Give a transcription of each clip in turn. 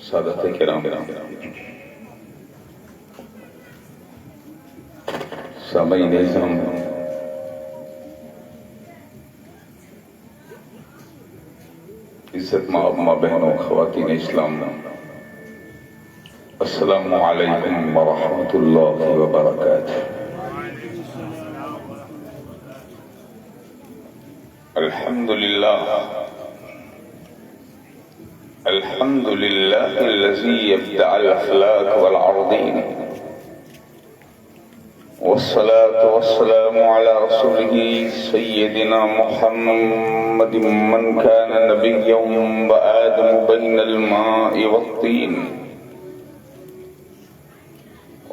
سادات کرام، سامعین اعظم، عزت ماں بہنوں، خواتین اسلام، السلام علیکم ورحمۃ اللہ وبرکاتہ۔ الحمد لله الذي يبدع الأخلاق والعرضين، والصلاة والسلام على رسوله سيدنا محمد من كان نبيا وآدم بين الماء والطين،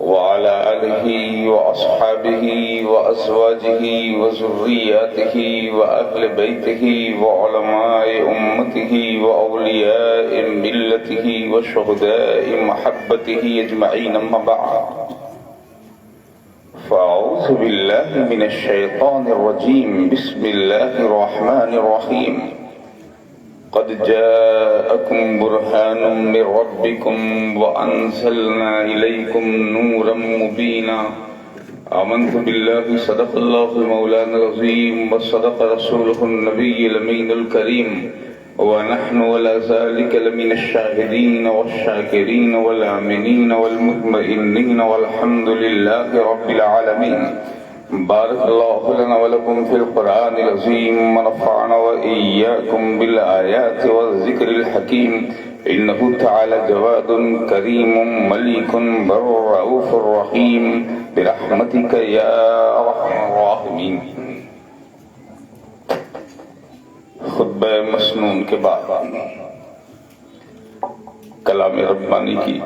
وعلى آله وأصحابه وأزواجه وذرياته وأهل بيته وعلماء أمته وأولياء ملته وشهداء محبته أجمعين، أما بعد، فأعوذ بالله من الشيطان الرجيم، بسم الله الرحمن الرحيم، قد جاءكم برهان من ربكم وأنزلنا إليكم نورا مبينا، آمنت بالله صدق الله مولانا العظيم وصدق رسوله النبي الأمين الكريم، ونحن ولا ذلك لمن الشاهدين والشاكرين والآمنين والمطمئنين، والحمد لله رب العالمين۔ بارك الله لنا ولكم في القرآن العظيم، ونفعنا وإياكم بالآيات والذكر الحكيم، إنه تعالى جواد كريم مليك بر رؤوف رحيم، برحمتك يا أرحم الراحمين۔ خطبہ مسنون کے بعد کلام ربانی کی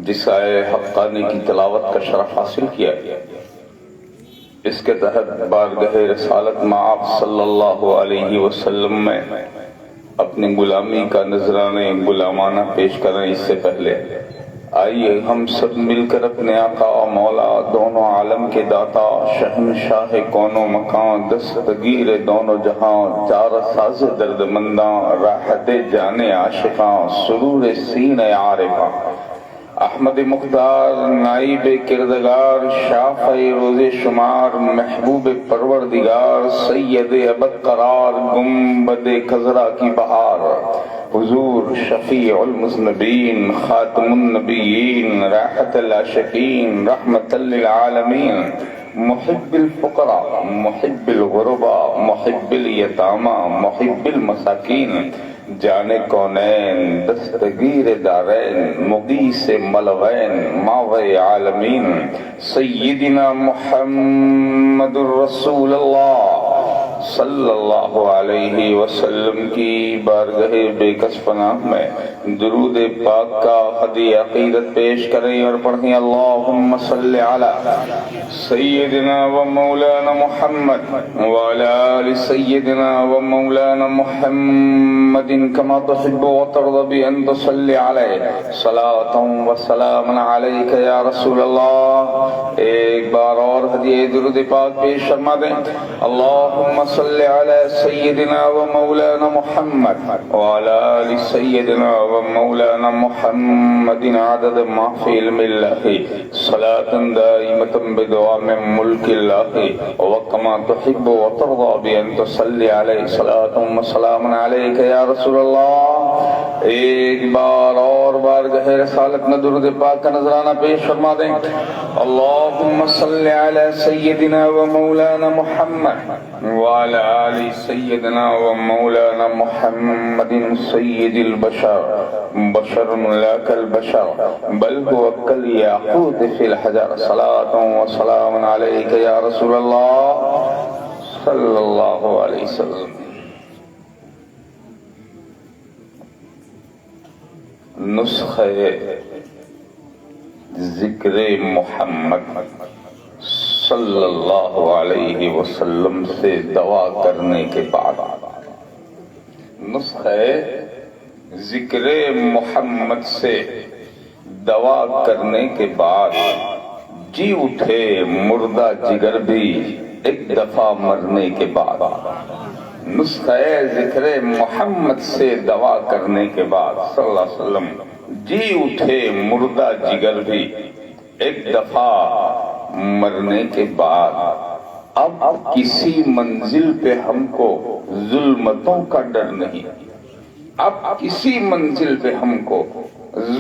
جس آئے حقانی کی تلاوت کا شرف حاصل کیا، اس کے تحت بارگاہ رسالت میں آپ صلی اللہ علیہ وسلم میں اپنی غلامی کا نذرانے غلامانہ پیش کریں، اس سے پہلے آئیے ہم سب مل کر اپنے آقا و مولا، دونوں عالم کے داتا، شہنشاہ کون و مکان، دستگیر دونوں جہاں، چار ساز درد منداں، راحت جانے عاشقاں، سرور سین عارفاں، احمد مختار نائب کردگار، شافع روز شمار، محبوب پروردگار، سید ابد قرار، گنبد خضرا کی بہار، حضور شفیع المذنبین، خاتم النبیین، راحت العاشقین، رحمت للعالمین، محب الفقراء، محب الغرباء، محب الیتامى، محب المساکین، جانے کونین، دستگیر دارین، مغیث ملغین، ماوی عالمین، سیدنا محمد الرسول اللہ صلی اللہ علیہ وسلم کی بارگاہ بے کس پناہ میں درود پاک کا خدی عقیدت پیش کریں اور پڑھیں، اللہم صلی علی سیدنا و مولانا محمد وعلی آل سیدنا و مولانا محمد كما تحب وترضى بأن تصلي عليه صلاة وسلام عليك يا رسول اللہ۔ ایک بار اور ہدیہ درود پاک پیش فرما دیں، اللہم صل علی سیدنا و مولانا محمد وعلى آل سیدنا و مولانا محمد عدد ما فی علم اللہ، صلاة دائمة بدوام ملک اللہ، وکما تحب وترضى بأن تصلي عليه صلاة وسلام عليك یا رسول اللہ۔ ایک بار اور بارگاہ رسالت میں درود پاک کا نذرانہ پیش فرما دیں، اللہم صل علی سیدنا و مولانا محمد وعلی آل سیدنا و مولانا محمد سید البشر، بشر لا کالبشر بل هو کالیاقوت فی الحجر، صلاة و سلام علیک یا رسول اللہ صلی اللہ علیہ وسلم۔ نسخہ ذکر محمد صلی اللہ علیہ وسلم سے دعا کرنے کے بعد، نسخہ ذکر محمد سے دعا کرنے کے بعد، جی اٹھے مردہ جگر بھی ایک دفعہ مرنے کے بعد، نسخہ ذکر محمد سے دوا کرنے کے بعد صلی اللہ علیہ وسلم جی اٹھے مردہ جگر بھی ایک دفعہ مرنے کے بعد اب کسی منزل پہ ہم کو ظلمتوں کا ڈر نہیں، اب کسی منزل پہ ہم کو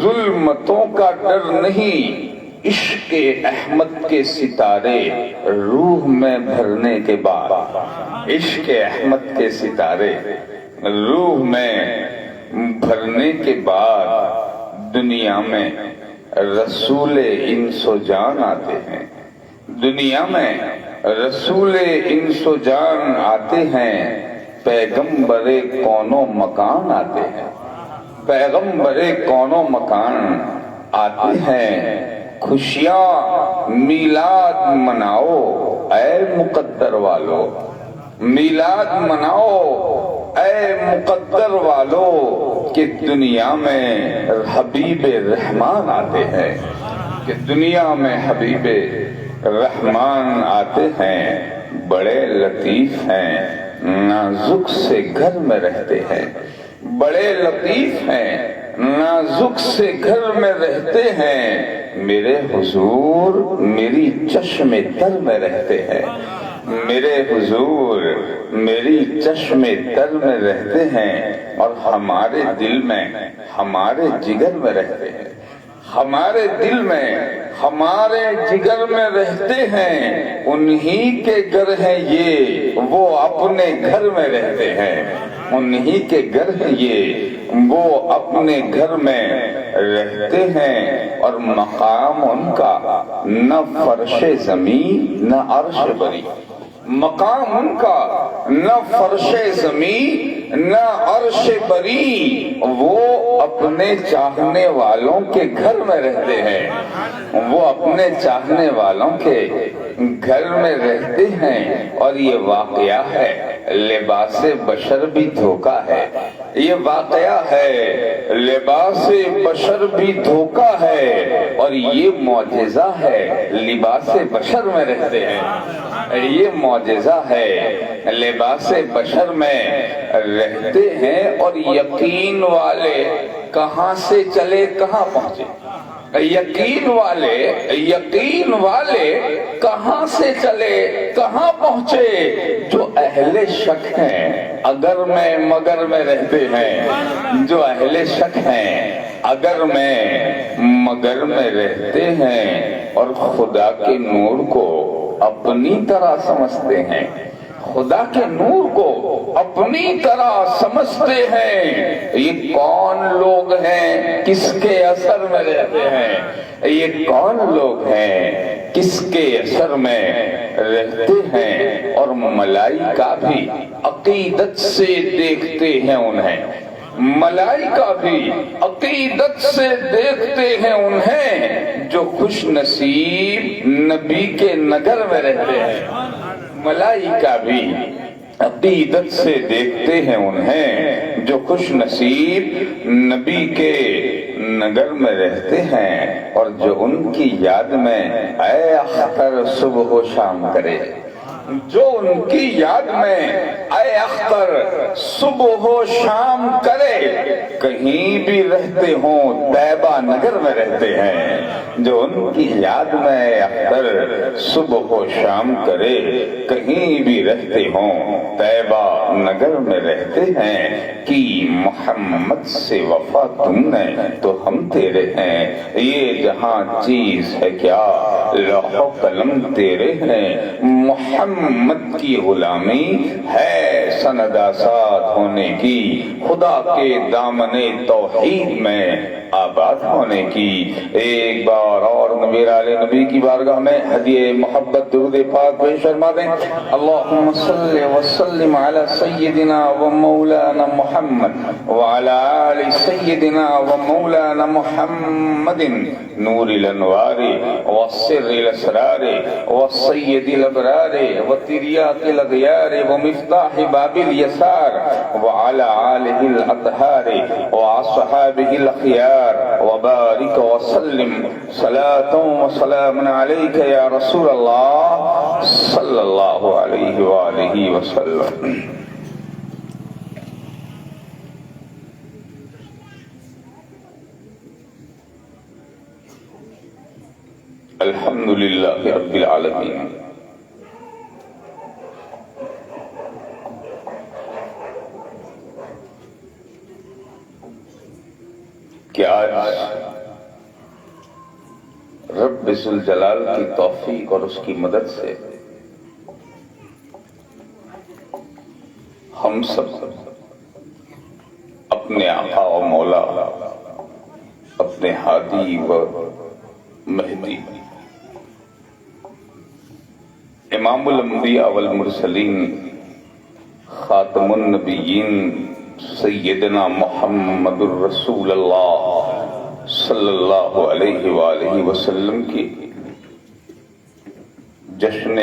ظلمتوں کا ڈر نہیں۔ عشق احمد کے ستارے روح میں بھرنے کے بعد، عشق احمد کے ستارے روح میں بھرنے کے بعد دنیا میں رسول انس و جان آتے ہیں، دنیا میں رسول انس و جان آتے ہیں، پیغمبر کون و مکان آتے ہیں، پیغمبر کون و مکان آتے ہیں۔ خوشیاں میلاد مناؤ اے مقدر والو، میلاد مناؤ اے مقدر والو، کہ دنیا میں حبیب رحمان آتے ہیں، کہ دنیا میں حبیب رحمان آتے ہیں۔ بڑے لطیف ہیں نازک سے گھر میں رہتے ہیں، بڑے لطیف ہیں نازک سے گھر میں رہتے ہیں، میرے حضور میری چشم تر میں رہتے ہیں، میرے حضور میری چشم تر میں رہتے ہیں، اور ہمارے دل میں ہمارے جگر میں رہتے ہیں، ہمارے دل میں ہمارے جگر میں رہتے ہیں۔ انہی کے گھر ہیں یہ وہ اپنے گھر میں رہتے ہیں، انہی کے گھر ہیں یہ وہ اپنے گھر میں رہتے ہیں، اور مقام ان کا نہ فرش زمین نہ عرش بری، مقام ان کا نہ فرش زمین نہ عرش بری، وہ اپنے چاہنے والوں کے گھر میں رہتے ہیں، وہ اپنے چاہنے والوں کے گھر میں رہتے ہیں۔ اور یہ واقعہ ہے لباس بشر بھی دھوکہ ہے، یہ واقعہ ہے لباس بشر بھی دھوکہ ہے، اور یہ معجزہ ہے لباس بشر میں رہتے ہیں، یہ معجزہ ہے لباس بشر میں رہتے ہیں۔ اور یقین والے کہاں سے چلے کہاں پہنچے، یقین والے کہاں سے چلے کہاں پہنچے، جو اہل شک ہیں اگر میں مگر میں رہتے ہیں، جو اہل شک ہیں اگر میں مگر میں رہتے ہیں، اور خدا کے نور کو اپنی طرح سمجھتے ہیں، خدا کے نور کو اپنی طرح سمجھتے ہیں۔ یہ کون لوگ ہیں کس کے اثر میں رہتے ہیں، یہ کون لوگ ہیں کس کے اثر میں رہتے ہیں، اور ملائکہ بھی عقیدت سے دیکھتے ہیں انہیں، ملائکہ بھی عقیدت سے دیکھتے ہیں انہیں، جو خوش نصیب نبی کے نگر میں رہتے ہیں، ملائکہ بھی عقیدت سے دیکھتے ہیں انہیں، جو خوش نصیب نبی کے نگر میں رہتے ہیں، اور جو ان کی یاد میں اے اختر صبح و شام کرے، جو ان کی یاد میں اے اختر صبح و شام کرے، کہیں بھی رہتے ہوں طیبہ نگر میں رہتے ہیں، جو ان کی یاد میں اے اختر صبح و شام کرے، کہیں بھی رہتے ہوں طیبہ نگر میں رہتے ہیں، کہ محمد سے وفا تم نے تو ہم تیرے ہیں، یہ جہاں چیز ہے کیا لوح و قلم تیرے ہیں، محمد کی غلامی ہے سند آزاد ہونے کی، خدا کے دامن توحید میں آباد ہونے کی۔ ایک بار اور نبی علیہ نبی کی بارگاہ میں ہدیہ محبت درود پاک پیش فرما دیں۔ اللہم صلی وسلم علی سیدنا و مولانا محمد وعلی آل سیدنا و مولانا محمد نور الانوار والسر الاسرار والسید الابرار وتریاق الاغیار ومفتاح باب الیسار وعلی آلہ الاطہار واصحابہ الاخیار وبارک وسلم صلاة و سلام علیک یا رسول اللہ صلی اللہ علیہ وآلہ وسلم۔ الحمدللہ رب العالمین۔ کہ آج رب ذوالجلال کی توفیق اور اس کی مدد سے ہم سب اپنے آقا و مولا، اپنے ہادی و مہدی امام الانبیاء والمرسلین خاتم النبیین سیدنا محمد الرسول اللہ صلی اللہ علیہ وآلہ وسلم کی جشن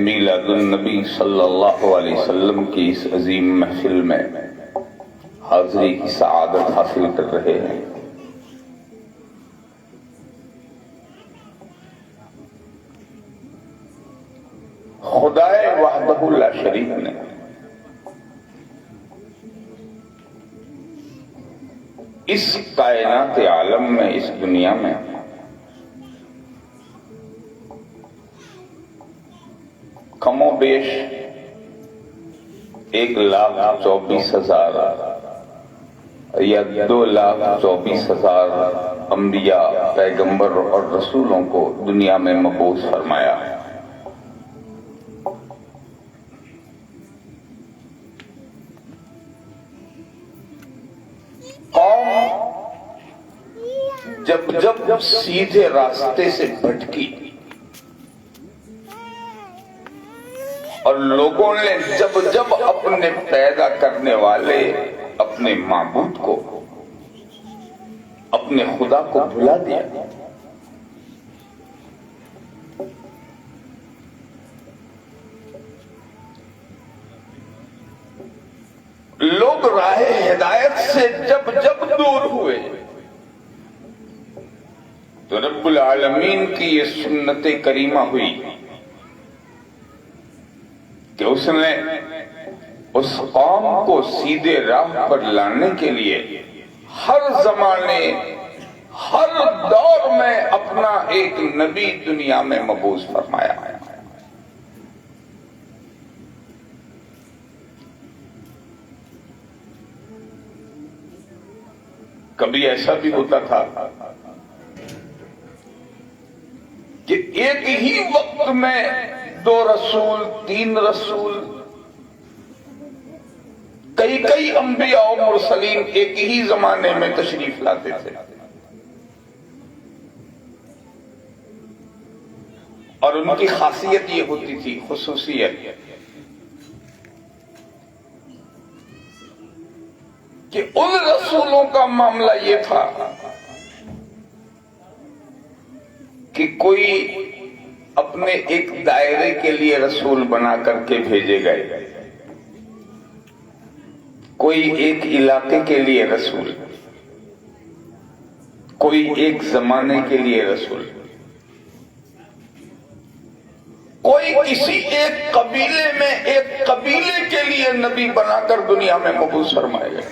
میلاد النبی صلی اللہ علیہ وسلم کی اس عظیم محفل میں حاضری کی سعادت حاصل کر رہے ہیں۔ خدائے وحدہ لا شریک نے اس کائنات عالم میں، اس دنیا میں کم و بیش 1,24,000 یا 2,24,000 انبیاء، پیغمبر اور رسولوں کو دنیا میں مبعوث فرمایا ہے۔ قوم جب سیدھے راستے سے بھٹکی اور لوگوں نے جب اپنے پیدا کرنے والے اپنے معبود کو، اپنے خدا کو بھلا دیا، لوگ راہ ہدایت سے جب دور ہوئے تو رب العالمین کی یہ سنت کریمہ ہوئی کہ اس نے اس قوم کو سیدھے راہ پر لانے کے لیے ہر زمانے، ہر دور میں اپنا ایک نبی دنیا میں مبعوث فرمایا ہے۔ کبھی ایسا بھی ہوتا تھا کہ ایک ہی وقت میں 2 رسول، 3 رسول، کئی انبیاء و مرسلین ایک ہی زمانے میں تشریف لاتے تھے، اور ان کی خاصیت یہ ہوتی تھی، خصوصیت کہ ان رسولوں کا معاملہ یہ تھا کہ کوئی اپنے ایک دائرے کے لیے رسول بنا کر کے بھیجے گئے، کوئی ایک علاقے کے لیے رسول، کوئی ایک زمانے کے لیے رسول، کوئی کسی ایک قبیلے میں ایک قبیلے کے لیے نبی بنا کر دنیا میں مبعوث فرمائے گئے۔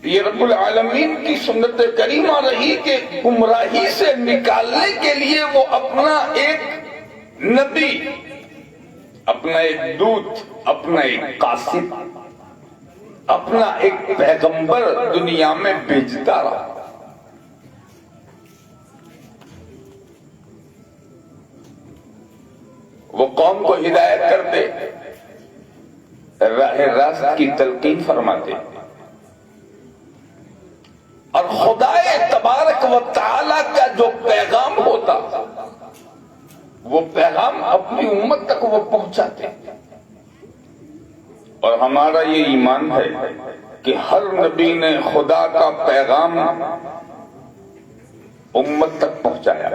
یہ رب العالمین کی سنت کریمہ رہی کہ گمراہی سے نکالنے کے لیے وہ اپنا ایک نبی، اپنا ایک دودت، اپنا ایک قاصد، اپنا ایک پیغمبر دنیا میں بھیجتا رہا۔ وہ قوم کو ہدایت کرتے، راہ راست کی تلقین فرماتے، اور خدائے تبارک و تعالی کا جو پیغام ہوتا وہ پیغام اپنی امت تک وہ پہنچاتے۔ اور ہمارا یہ ایمان ہے کہ ہر نبی نے خدا کا پیغام امت تک پہنچایا،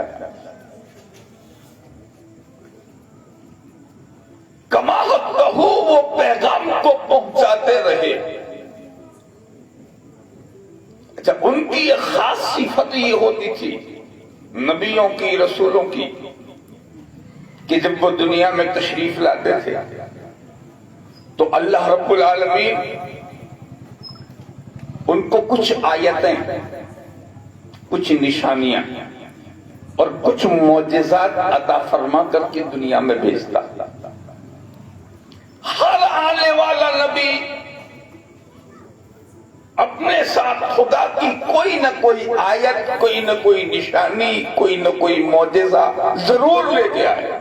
کما حقہ وہ پیغام کو پہنچاتے رہے۔ اچھا، ان کی یہ خاص صفت یہ ہوتی تھی نبیوں کی، رسولوں کی، کہ جب وہ دنیا میں تشریف لاتے تھے تو اللہ رب العالمین ان کو کچھ آیتیں، کچھ نشانیاں اور کچھ معجزات عطا فرما کر کے دنیا میں بھیجتا۔ ہر آنے والا نبی اپنے ساتھ خدا کی کوئی نہ کوئی آیت، کوئی نہ کوئی نشانی، کوئی نہ کوئی معجزہ ضرور لے کے آئے،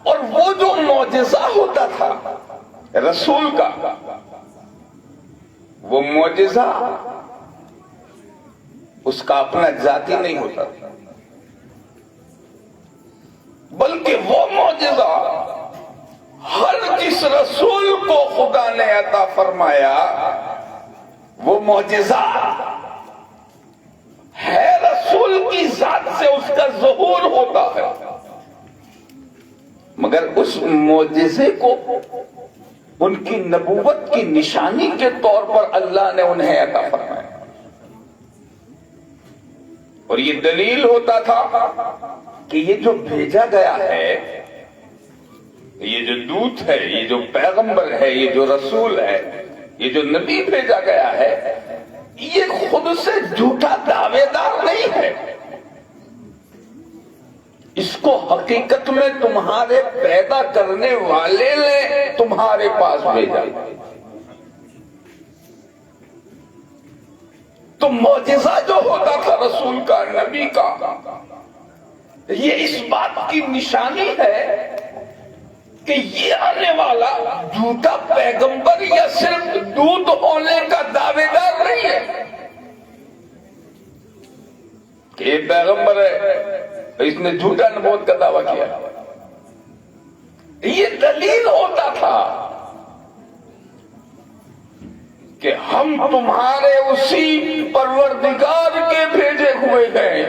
اور وہ جو معجزہ ہوتا تھا رسول کا، وہ معجزہ اس کا اپنا ذاتی نہیں ہوتا تھا، بلکہ وہ معجزہ ہر جس رسول کو خدا نے عطا فرمایا وہ معجزہ ہے، رسول کی ذات سے اس کا ظہور ہوتا ہے، مگر اس معجزے کو ان کی نبوت کی نشانی کے طور پر اللہ نے انہیں عطا فرمایا، اور یہ دلیل ہوتا تھا کہ یہ جو بھیجا گیا ہے، یہ جو دودت ہے، یہ جو پیغمبر ہے، یہ جو رسول ہے، یہ جو نبی بھیجا گیا ہے، یہ خود سے جھوٹا دعوے دار نہیں ہے، اس کو حقیقت میں تمہارے پیدا کرنے والے نے تمہارے پاس بھیجا۔ تو معجزہ جو ہوتا تھا رسول کا، نبی کا، یہ اس بات کی نشانی ہے کہ یہ آنے والا جھوٹا پیغمبر یا صرف دودھ ہونے کا دعوے دار نہیں ہے کہ یہ پیغمبر ہے اس نے جھوٹا نبوت کا دعویٰ کیا۔ یہ دلیل ہوتا تھا کہ ہم تمہارے اسی پروردگار کے بھیجے ہوئے ہیں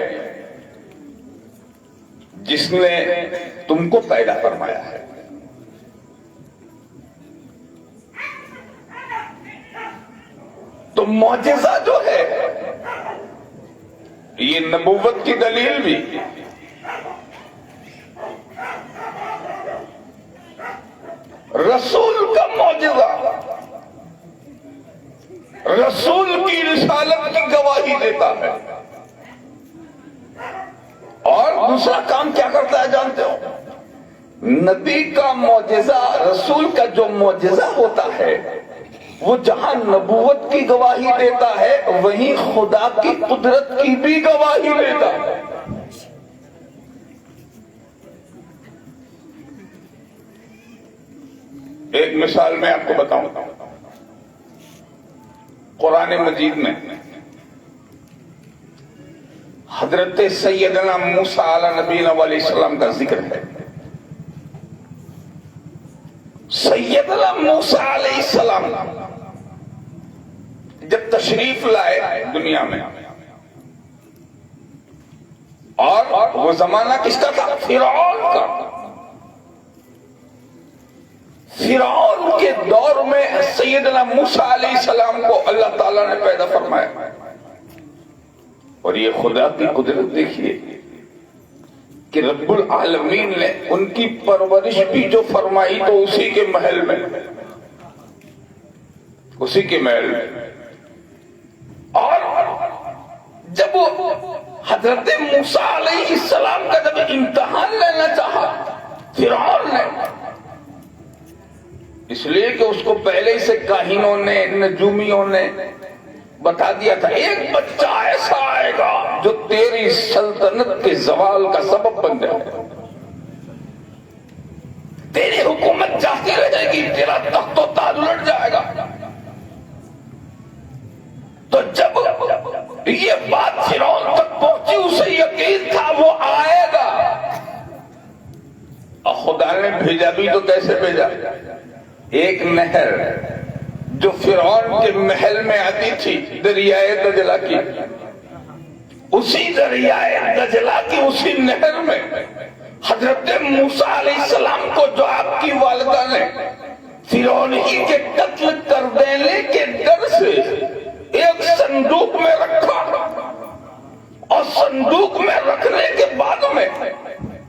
جس نے تم کو پیدا فرمایا ہے۔ تو معجزہ جو ہے یہ نبوت کی دلیل بھی، رسول کا معجزہ رسول کی رسالت کی گواہی دیتا ہے، اور دوسرا کام کیا کرتا ہے جانتے ہو؟ نبی کا معجزہ، رسول کا جو معجزہ ہوتا ہے وہ جہاں نبوت کی گواہی دیتا ہے وہیں خدا کی قدرت کی بھی گواہی دیتا ہے۔ ایک مثال میں آپ کو بتاؤں، قرآن مجید میں حضرت سیدنا موسیٰ علیہ نبینا علیہ السلام کا ذکر ہے۔ سیدنا موسیٰ علیہ السلام جب تشریف لائے دنیا میں، اور وہ زمانہ کس کا تھا؟ فرعون کا۔ فرعون کے دور میں سیدنا موسیٰ علیہ السلام کو اللہ تعالیٰ نے پیدا فرمایا، اور یہ خدا کی قدرت دیکھیے کہ رب العالمین نے ان کی پرورش بھی جو فرمائی تو اسی کے محل میں، اسی کے محل میں۔ اور جب حضرت موسیٰ علیہ السلام کا جب امتحان لینا چاہا فرعون نے، اس لیے کہ اس کو پہلے سے کاہنوں نے، نجومیوں نے بتا دیا تھا ایک بچہ ایسا آئے گا جو تیری سلطنت کے زوال کا سبب بن جائے گا، تیری حکومت جاتی رہ جائے گی، تیرا تخت و تاج الٹ جائے گا۔ تو جب یہ بات فرعون تک پہنچی اسے یقین تھا وہ آئے گا، اور خدا نے بھیجا بھی تو کیسے بھیجا؟ ایک نہر جو فرعون کے محل میں آتی تھی، دریائے دجلہ کی، اسی دریائے دجلہ کی اسی نہر میں حضرت موسیٰ علیہ السلام کو جو آپ کی والدہ نے فرعون ہی کے قتل کر دینے کے ڈر سے ایک صندوق میں رکھا، اور صندوق میں رکھنے کے بعد میں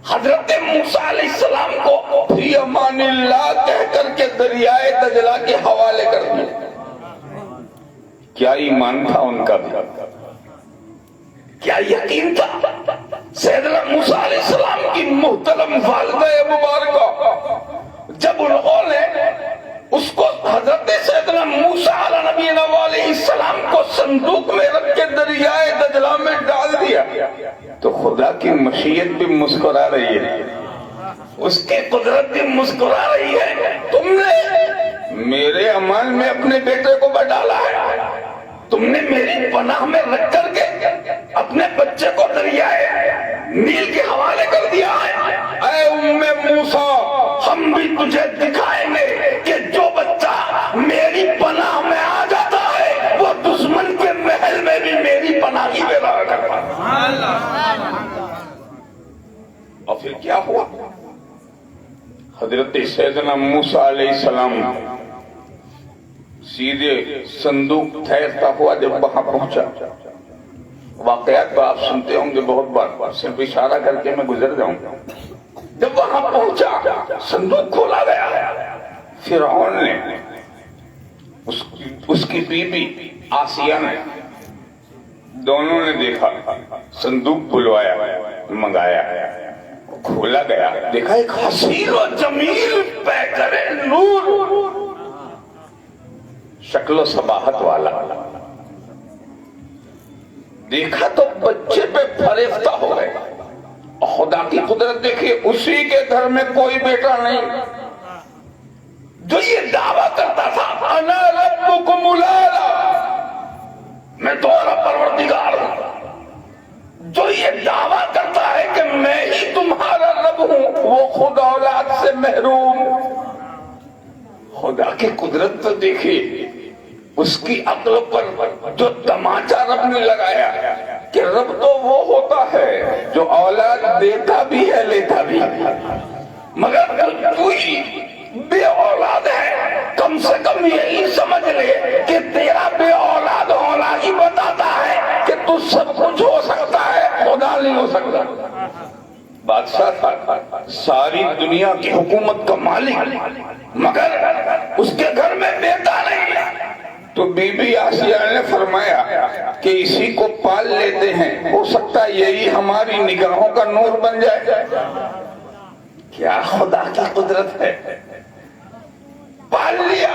حضرت موسیٰ علیہ السلام کو فی امان اللہ کہہ کر کے دریائے جلا کے حوالے کر دیا۔ کیا ایمان تھا ان کا بھی، کیا یقین تھا۔ سیدنا موسیٰ علیہ السلام کی محترم والدہ مبارکہ جب انہوں نے اس کو حضرت سیدنا موسیٰ علیہ السلام کو صندوق میں رکھ کے دریائے دجلہ میں ڈال دیا تو خدا کی مشیت بھی مسکرا رہی ہے، اس کی قدرت بھی مسکرا رہی ہے۔ تم نے میرے امان میں اپنے بیٹے کو ڈالا ہے، تم نے میری پناہ میں رکھ کر کے اپنے بچے کو دریائے نیل کے حوالے کر دیا ہے۔ اے ام موسیٰ، ہم بھی تجھے دکھائیں گے کہ جو بچہ میری پناہ میں آ جاتا ہے وہ دشمن کے محل میں بھی میری پناہ کی بے رہا کرتا ہے۔ اور پھر کیا ہوا؟ حضرت سیدنا موسیٰ علیہ السلام سیدھے صندوق ٹھہرتا ہوا جب وہاں پہنچا، واقعات تو آپ سنتے ہوں گے بہت بار، صرف اشارہ کر کے میں گزر جاؤں گا۔ جب وہاں پہنچا صندوق کھولا گیا، فرعون نے اس کی بیوی آسیہ نے دونوں نے دیکھا، صندوق کھلوایا، منگایا، کھولا گیا، دیکھا ایک حسین و جمیل پیکر نور، شکل و صباحت والا، دیکھا تو بچے پہ فریفتہ ہو گئے۔ خدا کی قدرت دیکھیے، اسی کے گھر میں کوئی بیٹا نہیں جو یہ دعویٰ کرتا تھا انا ربکم الاعلی، میں تمہارا پروردگار ہوں، جو یہ دعویٰ کرتا ہے کہ میں ہی تمہارا رب ہوں، وہ خود اولاد سے محروم۔ خدا کی قدرت تو دیکھیے، اس کی عقل پر جو تماچا رب نے لگایا کہ رب تو وہ ہوتا ہے جو اولاد دیتا بھی ہے لیتا بھی، مگر تو ہی بے اولاد ہے، کم سے کم یہی سمجھ لے کہ تیرا بے اولاد ہونا ہی بتاتا ہے کہ تو سب کچھ ہو سکتا ہے، خدا نہیں ہو سکتا۔ بادشاہ تھا، ساری دنیا کی حکومت کا مالک، مگر اس کے گھر میں بیٹا نہیں۔ تو بی بی آسیہ نے فرمایا کہ اسی کو پال لیتے ہیں، ہو سکتا ہے یہی ہماری نگاہوں کا نور بن جائے۔ کیا خدا کی قدرت ہے، پال لیا۔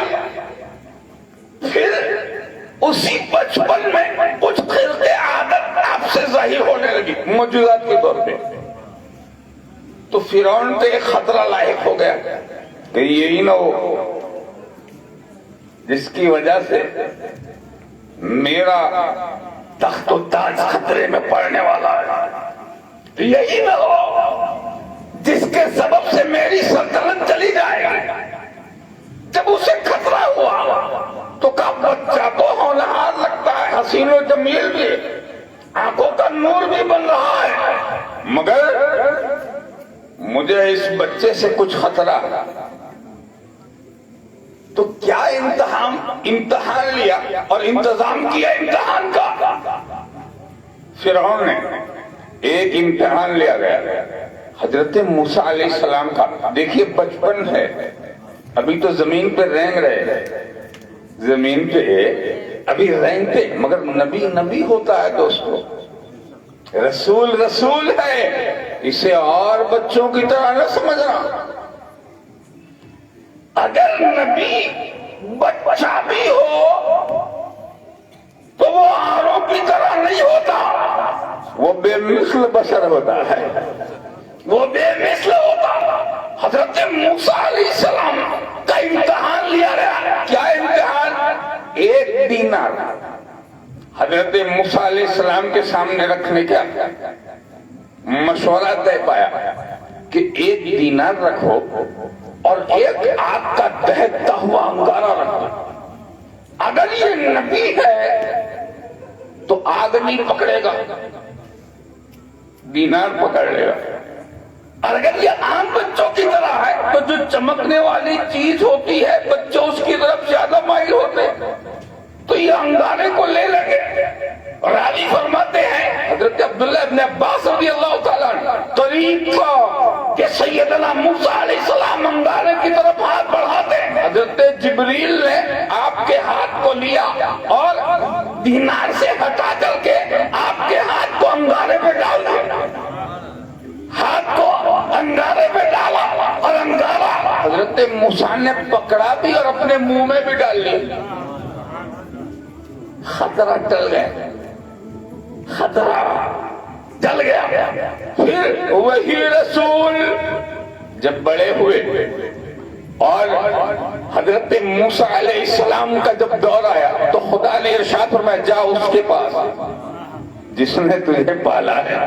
پھر اسی بچپن میں کچھ خلق عادت آپ سے ظاہر ہونے لگی معجزات کے طور پہ، تو فرعون پہ ایک خطرہ لاحق ہو گیا کہ یہی نہ ہو جس کی وجہ سے میرا تخت و تاج خطرے میں پڑنے والا ہے، یہی نہ ہو جس کے سبب سے میری سلطنت چلی جائے گی۔ جب اسے خطرہ ہوا تو کہا بچہ تو ہونہار لگتا ہے، حسین و جمیل بھی، آنکھوں کا نور بھی بن رہا ہے، مگر مجھے اس بچے سے کچھ خطرہ۔ تو کیا امتحان لیا اور انتظام کیا امتحان کا۔ فرعون نے ایک امتحان لیا گیا حضرت موسیٰ علیہ السلام کا۔ دیکھیے بچپن ہے، ابھی تو زمین پہ رینگ رہے، زمین پہ ابھی رینگتے، مگر نبی ہوتا ہے دوستو، رسول ہے، اسے اور بچوں کی طرح نہ سمجھنا۔ اگر نبی بچہ بھی ہو تو وہ آروں کی طرح نہیں ہوتا، وہ بے مثل بشر ہوتا ہے، وہ بے مثل ہوتا۔ حضرت موسیٰ علیہ السلام کا امتحان لیا گیا۔ کیا امتحان؟ 1 دینار حضرت موسیٰ علیہ السلام کے سامنے رکھنے کا مشورہ طے پایا کہ 1 دینار رکھو اور ایک آگ کا دہتا ہوا انگارہ رکھو۔ اگر یہ نبی ہے تو آگ نہیں پکڑے گا، دینار پکڑ لے گا، اور اگر یہ عام بچوں کی طرح ہے تو جو چمکنے والی چیز ہوتی ہے بچوں اس کی طرف زیادہ مائل ہوتے، تو یہ انگارے کو لے لیں گے۔ راوی فرماتے ہیں حضرت عبداللہ ابن عباس رضی اللہ تعالیٰ قریب تھا کہ سیدنا موسیٰ علیہ السلام انگارے کی طرف ہاتھ بڑھاتے، حضرت جبریل دلیل نے آپ کے ہاتھ کو لیا اور دینار سے ہٹا کر کے آپ کے ہاتھ کو انگارے پہ ڈال دیا، ہاتھ کو انگارے پہ ڈالا اور انگارہ حضرت موسیٰ نے پکڑا بھی اور اپنے منہ میں بھی ڈال لیا۔ خطرہ ٹل گیا، خطرہ ٹل گیا۔ پھر وہی رسول جب بڑے ہوئے اور حضرت موسیٰ علیہ السلام کا جب دور آیا تو خدا نے ارشاد فرمایا جا اس کے پاس جس نے تجھے پالا ہے،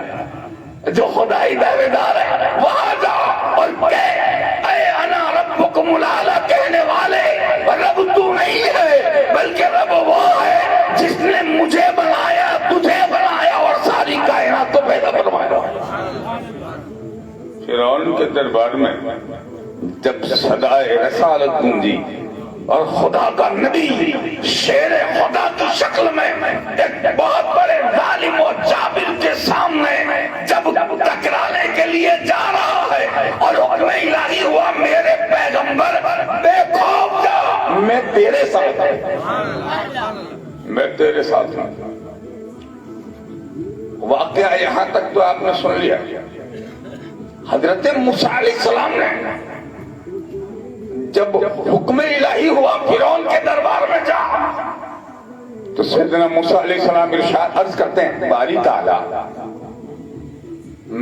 جو خدائی دعوے دار ہے، وہاں جا اور کہہ اے انا ربکم الاعلی کہنے والے رب تو نہیں ہے بلکہ رب وہ ہے جس نے مجھے بنایا، تجھے بنایا اور ساری کائنات کو پیدا فرمایا۔ فرعون کے دربار میں جب صدائے رسالت گونجی اور خدا کا نبی شیر خدا کی شکل میں ایک بہت بڑے ظالم و جابر کے سامنے جب ٹکرانے کے لیے جا رہا ہے اور حکم الہی ہوا میرے پیغمبر بے خوف جا، میں تیرے ساتھ ہوں، میں تیرے ساتھ ہوں۔ واقعہ یہاں تک تو آپ نے سن لیا۔ حضرت موسیٰ علیہ السلام نے جب حکم الہی ہوا فرعون کے دربار میں جا تو سیدنا موسیٰ علیہ السلام ارشاد عرض کرتے ہیں باری تعالیٰ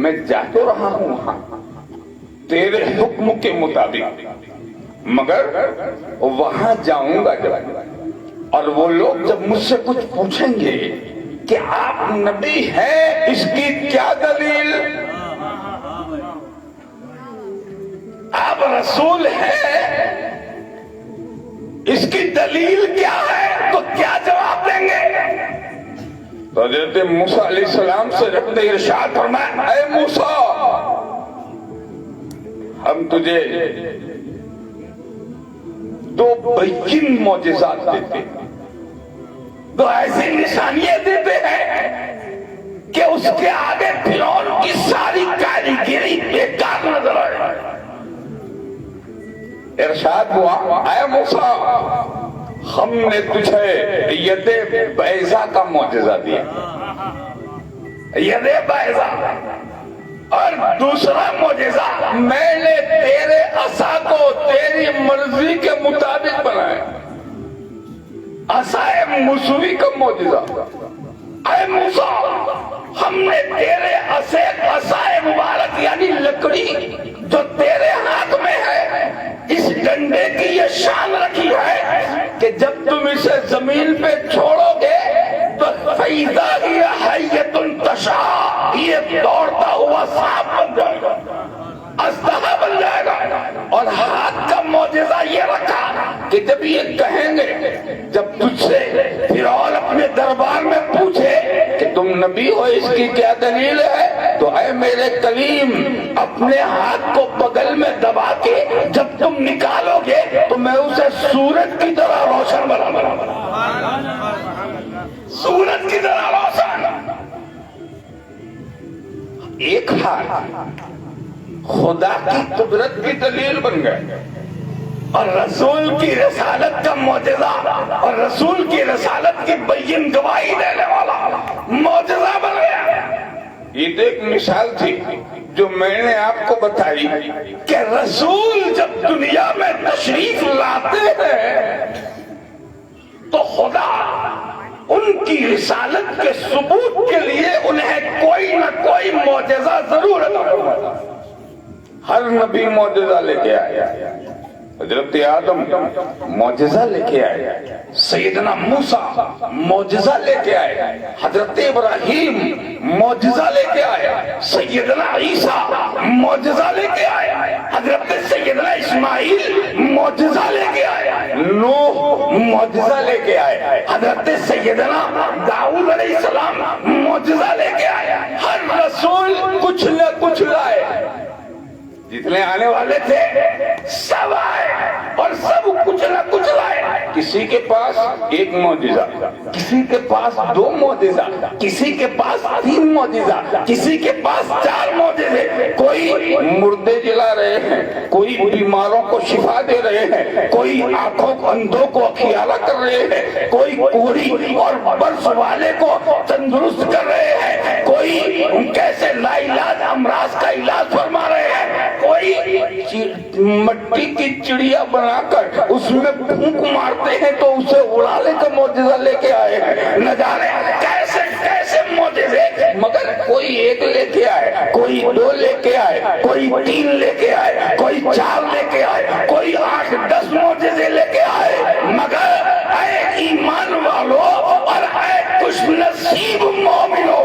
میں جا تو رہا ہوں وہاں تیرے حکم کے مطابق، مگر وہاں جاؤں گا جب اور وہ لوگ جب مجھ سے کچھ پوچھیں گے کہ آپ نبی ہیں اس کی کیا دلیل، آپ رسول ہیں اس کی دلیل کیا ہے، تو کیا جواب دیں گے؟ تو حضرت موسیٰ علیہ السلام سے رب نے ارشاد فرمایا اے موسیٰ ہم تجھے دو بین معجزات دیتے ہیں، دو ایسی نشانیاں دیتے ہیں کہ اس کے آگے فرعون کی ساری کاریگری بیکار نظر آئے۔ ارشاد ہوا اے موسیٰ ہم نے تجھے ید بیضا کا معجزہ دیا، ید بیضا، اور دوسرا معجزہ میں نے تیرے عصا کو تیری مرضی کے مطابق بنایا، عصا موسوی کا معجزہ۔ اے موسیٰ ہم نے تیرے عصا مبارک یعنی لکڑی جو تیرے ہاتھ میں ہے اس ڈنڈے کی یہ شان رکھی ہے کہ جب تم اسے زمین پہ چھوڑو گے تو فَإِذَا هِيَ حَيَّةٌ تَسْعَىٰ، یہ دوڑتا ہوا سانپ بن جائے گا، اژدہا بن جائے گا۔ اور ہاتھ کا معجزہ یہ رکھا کہ جب یہ کہیں گے، جب تجھ سے فرعون اپنے دربار میں پوچھے کہ تم نبی ہو اس کی کیا دلیل ہے، تو اے میرے کلیم اپنے ہاتھ کو بغل میں دبا کے جب تم نکالو گے تو میں اسے سورج کی طرح روشن بنا، سورج کی طرح روشن۔ ایک ہاتھ خدا کی قدرت کی دلیل بن گئے اور رسول کی رسالت کا معجزہ اور رسول کی رسالت کی بین گواہی دینے والا معجزہ بن گیا۔ یہ تو ایک مثال تھی جو میں نے آپ کو بتائی کہ رسول جب دنیا میں تشریف لاتے ہیں تو خدا ان کی رسالت کے ثبوت کے لیے انہیں کوئی نہ کوئی معجزہ ضرور عطا فرماتا۔ ہر نبی معجزہ لے کے آیا، حضرت آدم معجزہ لے کے آئے، سیدنا موسیٰ معجزہ لے کے آئے، حضرت ابراہیم معجزہ لے کے آئے، سیدنا عیسیٰ معجزہ لے کے آئے، حضرت سیدنا اسماعیل معجزہ لے کے آئے، نوح معجزہ لے کے آئے، حضرت سیدنا داؤد علیہ السلام معجزہ لے کے آئے۔ ہر رسول کچھ نہ کچھ لائے، جتنے آنے والے تھے سب آئے اور سب کچھ نہ کچھ لائے۔ کسی کے پاس ایک معجزہ، کسی کے پاس دو معجزہ، کسی کے پاس تین معجزہ، کسی کے پاس چار معجزے، کوئی مردے جلا رہے ہیں، کوئی بیماروں کو شفا دے رہے ہیں، کوئی آنکھوں اندھوں کو اکھیالہ کر رہے ہیں، کوئی کوڑی اور برس والے کو تندرست کر رہے ہیں، کوئی کیسے لا علاج امراض کا علاج فرما رہے ہیں، کوئی مٹی کی چڑیا بنا کر اس میں پھونک مارتے ہیں تو اسے اڑانے کا معجزہ لے کے آئے ہیں، نہ جانے کیسے کیسے معجزے، مگر کوئی ایک لے کے آئے، کوئی دو لے کے آئے، کوئی تین لے کے آئے، کوئی چار لے کے آئے، کوئی 8-10 معجزے لے کے آئے، مگر اے ایمان والو اور اے خوش نصیب مومنو،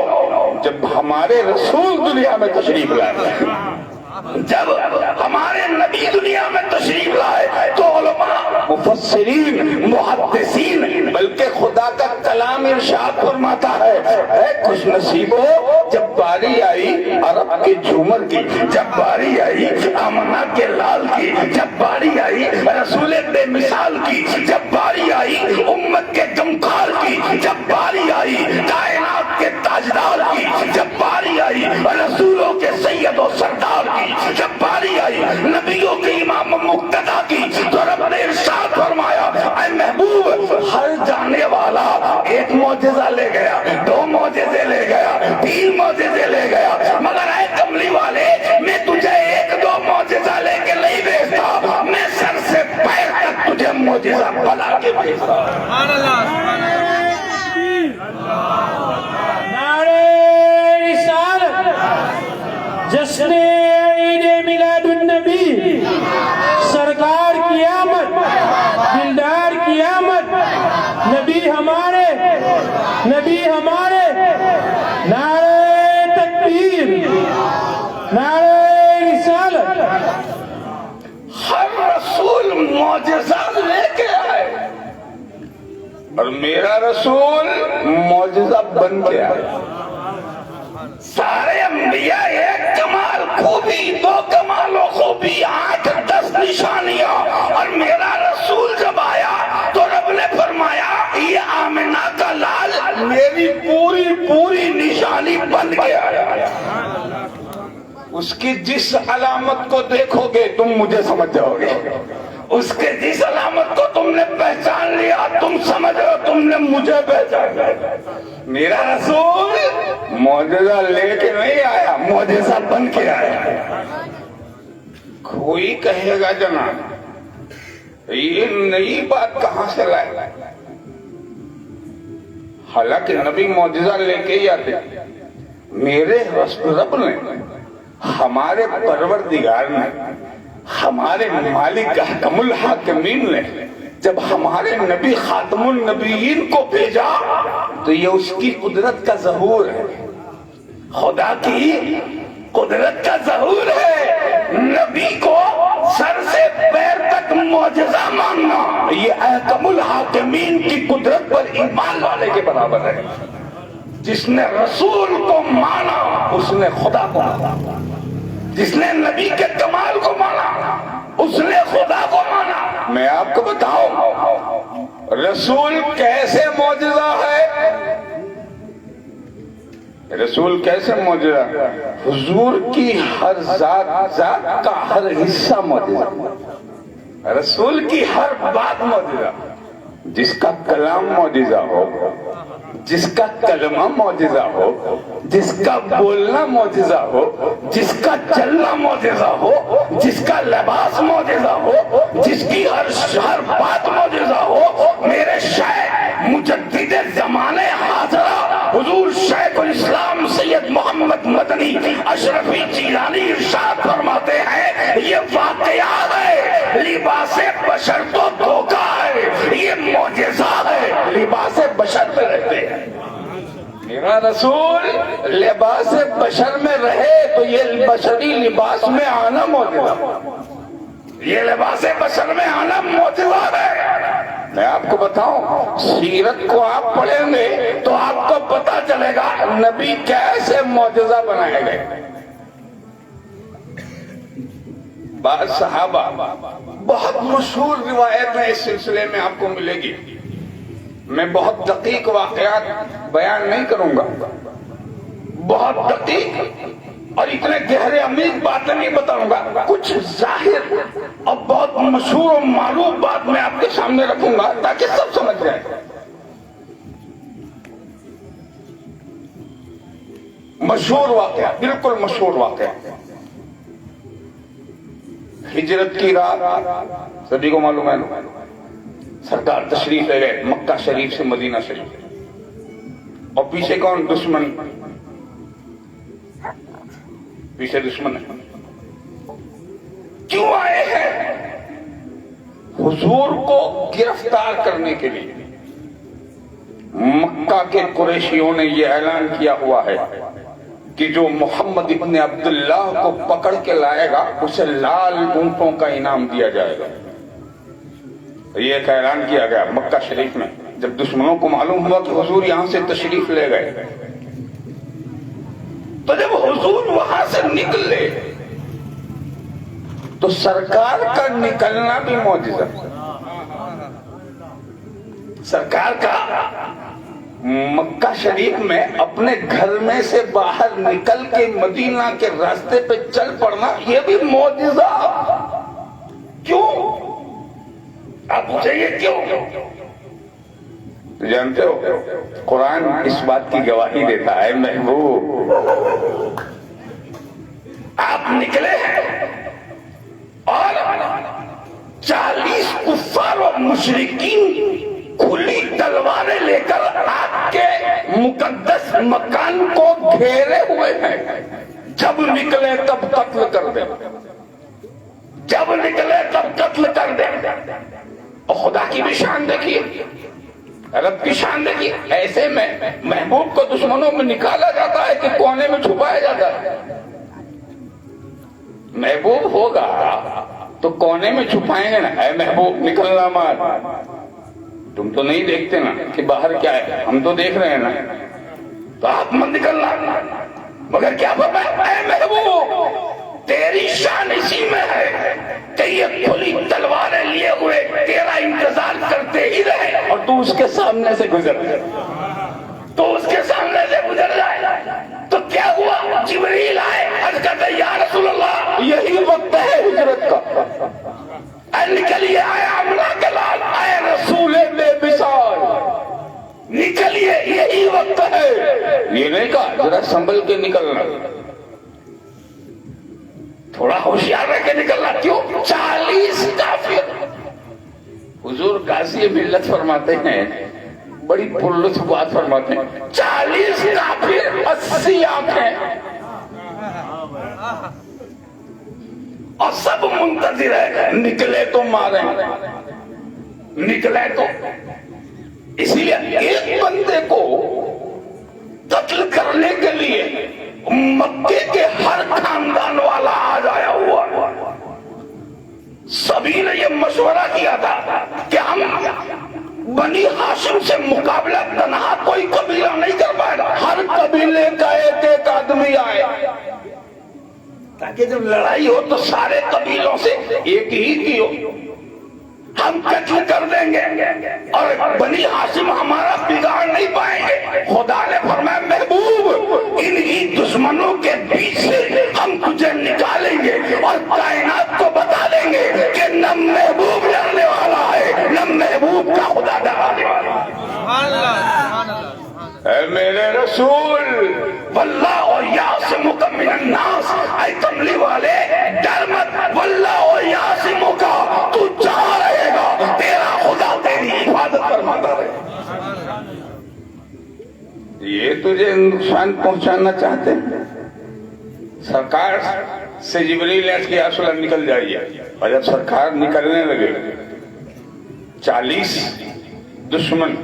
جب ہمارے رسول دنیا میں تشریف لائے، جب ہمارے نبی دنیا میں تشریف لائے تو علماء، مفسرین، محدثین، بلکہ خدا کا کلام ارشاد فرماتا ہے اے خوش نصیبو، جب باری آئی عرب کے جھومر کی، جب باری آئی آمنہ کے لال کی، جب باری آئی رسول بے مثال کی، جب باری آئی امت کے غمخوار کی، جب باری آئی کائنات کے تاجدار کی، جب باری آئی رسولوں کے سید و سردار کی، جب باری آئی نبیوں کے امام مقتدی کی، تو رب نے ارشاد فرمایا اے محبوب، ہر جانے والا ایک معجزہ لے گیا، دو معجزے لے گیا، تین معجزے لے گیا، مگر اے کملی والے، میں تجھے ایک دو معجزہ لے کے نہیں بھیجتا، میں سر سے پیر تک تجھے معجزہ بنا کے بھیجتا۔ سبحان اللہ، سبحان اللہ، نعرہ رسالت، جشن عید میلاد النبی، سرکار کی آمد، دلدار کی آمد، نبی ہمارے، نبی ہمارے، نعرہ تکبیر، نعرہ رسالت۔ ہر رسول معجزہ لے کے آئے اور میرا رسول معجزہ بن کے آئے۔ سارے انبیاء ایک کمال خوبی، دو کمال و خوبی، 8-10 نشانیاں، اور میرا رسول جب آیا تو رب نے فرمایا یہ آمنہ کا لال میری پوری نشانی بن کے آیا۔ اس کی جس علامت کو دیکھو گے تم مجھے سمجھ جاؤ گے، اس کے جس علامت کو تم نے پہچان لیا تم سمجھو تم نے مجھے پہچان لیا۔ میرا رسول معجزہ لے کے نہیں آیا، معجزہ بن کے آیا۔ کوئی کہے گا جناب یہ نئی بات کہاں سے لائے، حالانکہ نبی معجزہ لے کے ہی آتے۔ میرے رب نے، ہمارے پروردگار نے، ہمارے مالک احکم الحاکمین نے جب ہمارے نبی خاتم النبیین کو بھیجا تو یہ اس کی قدرت کا ظہور ہے، خدا کی قدرت کا ظہور ہے۔ نبی کو سر سے پیر تک معجزہ ماننا یہ احکم الحاکمین کی قدرت پر ایمان والے کے برابر ہے۔ جس نے رسول کو مانا اس نے خدا کو مانا، جس نے نبی کے کمال کو مانا اس نے خدا کو مانا۔ میں آپ کو بتاؤں رسول کیسے معجزہ ہے، رسول کیسے معجزہ، حضور کی ہر ذات کا ہر حصہ معجزہ، رسول کی ہر بات معجزہ، جس کا کلام معجزہ ہو، جس کا کلمہ معجزہ ہو، جس کا بولنا معجزہ ہو، جس کا چلنا معجزہ ہو، جس کا لباس معجزہ ہو، جس کی ہر بات معجزہ ہو۔ میرے شیخ مجدد زمانے حاضرہ حضور شیخ الاسلام سید محمد مدنی اشرفی جیلانی ارشاد فرماتے ہیں یہ واقعہ ہے، لباس بشر تو دھوکہ ہے، یہ معجزہ ہے، لباس بشر پہ رہتے ہیں۔ میرا رسول لباس بشر میں رہے تو یہ بشری لباس میں آنا معجزہ، یہ لباس بشر میں آنا معجزہ ہے۔ میں آپ کو بتاؤں سیرت کو آپ پڑھیں گے تو آپ کو پتا چلے گا نبی کیسے معجزہ بنائے گئے۔ بعض صحابہ، بہت مشہور روایتیں اس سلسلے میں آپ کو ملے گی، میں بہت دقیق واقعات بیان نہیں کروں گا، بہت دقیق اور اتنے گہرے عمیق باتیں نہیں بتاؤں گا، کچھ ظاہر اور بہت مشہور اور معروف بات میں آپ کے سامنے رکھوں گا تاکہ سب سمجھ جائیں۔ مشہور واقعہ، بالکل مشہور واقعہ، ہجرت کی رات سبھی کو معلوم ہے، سرکار تشریف لے گئے مکہ شریف سے مدینہ شریف، اور پیچھے کون؟ دشمن، پیچھے دشمن ہے۔ کیوں آئے ہیں؟ حضور کو گرفتار کرنے کے لیے۔ مکہ کے قریشیوں نے یہ اعلان کیا ہوا ہے کہ جو محمد ابن عبداللہ کو پکڑ کے لائے گا اسے لال اونٹوں کا انعام دیا جائے گا۔ یہ ایک اعلان کیا گیا مکہ شریف میں، جب دشمنوں کو معلوم ہوا کہ حضور یہاں سے تشریف لے گئے، تو جب حضور وہاں سے نکلے تو سرکار کا نکلنا بھی معجزہ، سرکار کا مکہ شریف میں اپنے گھر میں سے باہر نکل کے مدینہ کے راستے پہ چل پڑنا یہ بھی معجزہ۔ کیوں؟ آپ پوچھیں یہ کیوں؟ جانتے ہو قرآن اس بات کی گواہی دیتا ہے، محبوب آپ نکلے ہیں اور 40 کفار و مشرکین کھلی تلواریں لے کر آپ کے مقدس مکان کو گھیرے ہوئے ہیں، جب نکلے تب قتل کر دیں، جب نکلے تب قتل کر دیں۔ اور خدا کی بھی شان دیکھیے، رب کی شان دیکھیے، ایسے میں محبوب کو دشمنوں میں نکالا جاتا ہے کہ کونے میں چھپایا جاتا ہے۔ محبوب ہوگا تو کونے میں چھپائیں گے نا، اے محبوب نکلنا مات، تم تو نہیں دیکھتے نا کہ باہر کیا ہے، ہم تو دیکھ رہے ہیں نا، تو آپ مت نکلنا، مگر کیا فرمایا؟ اے محبوب تیری شان اسی میں ہے کہ یہ کھلی تلواریں لیے ہوئے تیرا انتظار کرتے ہی رہے اور تو اس کے سامنے سے گزر جائے، تو اس کے سامنے سے گزر جائے۔ تو کیا ہوا؟ جبریل آئے، عرض کرتے یا رسول اللہ یہی وقت ہے ہجرت کا، نکلیے آئے عملہ کے لال، آئے رسول بے مثال، نکلیے یہی وقت ہے۔ یہ نہیں کہا ذرا سنبھل کے نکلنا، تھوڑا ہوشیار رہ کے نکلنا۔ کیوں؟ 40 کافر۔ حضور غازی ملت فرماتے ہیں، بڑی پرلطف بات فرماتے ہیں، 40 کافر 80 آنکھیں، اور سب منتظر ہے نکلے تو ماریں، نکلے تو۔ اسی لیے ایک بندے کو قتل کرنے کے لیے مکے کے ہر خاندان والا آ جایا ہوا، سبھی نے یہ مشورہ کیا تھا کہ ہم بنی ہاشم سے مقابلہ تنہا کوئی قبیلہ نہیں کر پائے گا، ہر قبیلے کا ایک ایک آدمی آئے تاکہ جب لڑائی ہو تو سارے قبیلوں سے ایک ہی کی ہو، ہم قتل کر دیں گے اور بنی ہاشم ہمارا بگاڑ نہیں پائیں گے۔ خدا نے فرمایا محبوب انہی دشمنوں کے بیچ سے ہم تجھے نکالیں گے اور کائنات کو بتا دیں گے کہ نہ محبوب ڈرنے والا ہے نہ محبوب کا خدا ڈرانے والا ہے۔ اے میرے رسول واللہ یعصمک من الناس، اے کملی والے ڈر مت، واللہ یعصمک، تو جہاں رہے گا تیرا خدا تیری حفاظت فرماتا رہے۔ یہ تجھے نقصان پہنچانا چاہتے ہیں؟ سرکار سے جبریل نے کہا یا رسول اللہ نکل جائیے، اور جب سرکار نکلنے لگے 40 دشمن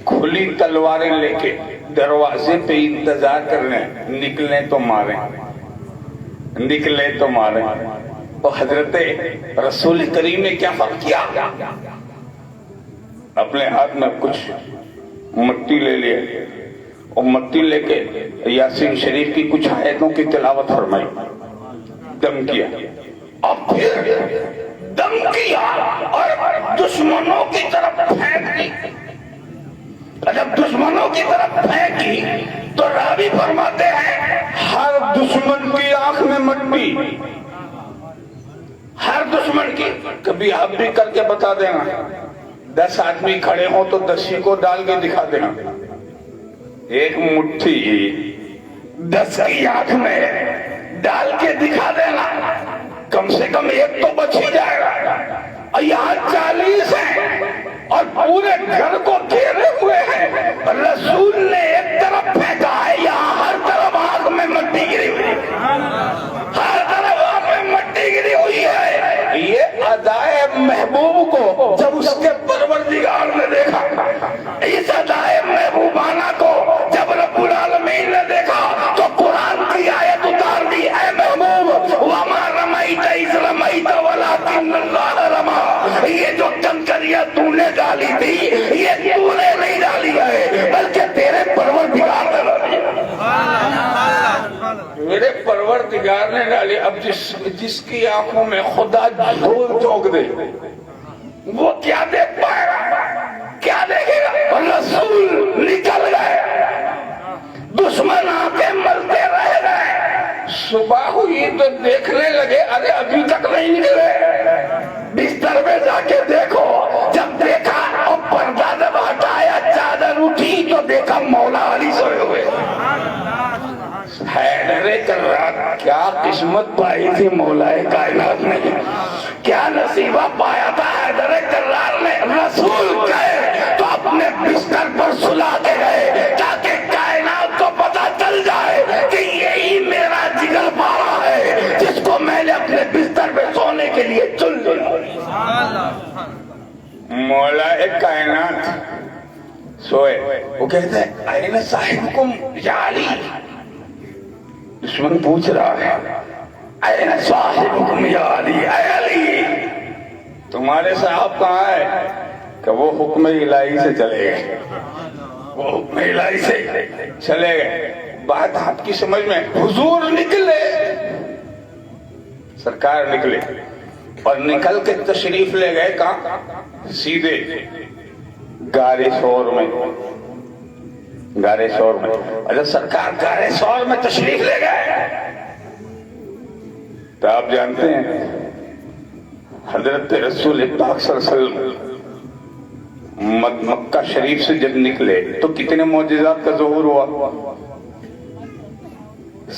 کھلی تلواریں لے کے دروازے پہ انتظار کر رہے ہیں، نکلیں تو ماریں، نکلے تو ماریں۔ اور حضرت رسول کریم نے کیا فرق کیا؟ اپنے ہاتھ میں کچھ مٹی لے لیا اور مٹی لے کے یاسین شریف کی کچھ آیتوں کی تلاوت فرمائی، دم کیا، اور پھر دم کیا اور دشمنوں کی طرف پھینک دی. جب دشمنوں کی طرف پھینکی تو راوی فرماتے ہیں ہر دشمن کی آنکھ میں مٹی. ہر دشمن کی. کبھی آپ بھی کر کے بتا دینا, 10 آدمی کھڑے ہوں تو 10 کو ڈال کے دکھا دینا. ایک مٹھی 10 کی آنکھ میں ڈال کے دکھا دینا, کم سے کم ایک تو بچ ہی جائے گا. اور یہاں 40 ہیں اور پورے گھر کو گھیرے ہوئے ہیں. رسول نے ایک طرف پھینکا ہے, یہاں ہر طرف آنکھ میں مٹی گری ہوئی ہے, ہر طرف آنکھ میں مٹی گری ہوئی ہے. یہ ادائے محبوب کو جب اس کے پروردگار نے دیکھا, اس ادائے محبوبانہ کو جب رب العالمین نے دیکھا تو قرآن کی آیت اتار دی, اے محبوب وما رمیت اذ رمیت ولکن اللہ رمی. یہ جو کنکریاں تو نے ڈالی تھی یہ تو نے نہیں ڈالی ہے بلکہ تیرے پروردگار نے ڈالی ہے. میرے پروردگار نے ڈالی. اب جس کی آنکھوں میں خدا دھول جھونک دے وہ کیا دیکھ پائے گا, کیا دیکھے گا؟ رسول نکل گئے, دشمن آنکھیں ملتے رہ گئے. صبح ہوئی تو دیکھنے لگے, ارے ابھی تک نہیں نکلے. بستر میں جا کے دیکھو, جب دیکھا اور پردہ جب ہٹایا چادر اٹھی تو دیکھا مولا علی سوئے ہوئے. حیدر کرار کیا قسمت پائی تھی مولا کائنات نے, کیا نصیبہ پایا تھا حیدر کرار نے. رسول گئے تو اپنے بستر پر سلا کے گئے تاکہ کائنات کو پتا چل جائے کہ یہی میرا جگر پارا ہے جس کو میں نے اپنے بستر پہ سونے کے لیے چن لیا. مولا کائنات سوئے, وہ کہتے ہیں این صاحبکم یا علی. دشمن پوچھ رہا ہے این صاحبکم یا علی, اے علی تمہارے صاحب کہاں ہے؟ کہ وہ حکم الہی سے چلے گئے, وہ حکم الہی سے چلے گئے. بات آپ کی سمجھ میں, حضور نکلے, سرکار نکلے اور نکل کے تشریف لے گئے کہاں؟ سیدھے غار ثور میں. غار ثور میں. اچھا سرکار غار ثور میں تشریف لے گئے تو آپ جانتے ہیں حضرت رسول پاک صلی اللہ علیہ وسلم مکہ شریف سے جب نکلے تو کتنے معجزات کا ظہور ہوا.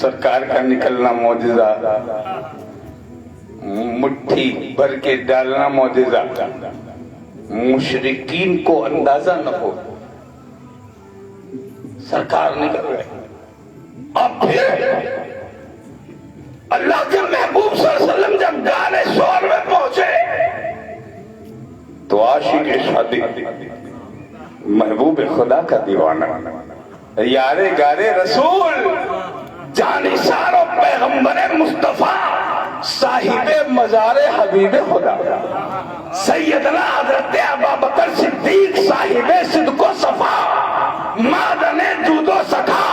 سرکار کا نکلنا معجزہ, مٹھی بھر کے ڈالنا معجزہ, مشرکین کو اندازہ نہ ہو, سرکار نکل گئے. اب پھر اللہ کے محبوب صلی اللہ علیہ وسلم جب غار ثور میں پہنچے تو عاشق شادی محبوب خدا کا دیوانہ یارے گارے رسول جانثار و پیغمبر مصطفیٰ صاحب مزار حبیب خدا سیدنا حضرت ابوبکر صدیق صاحب صدق و صفا معدن جود و سخا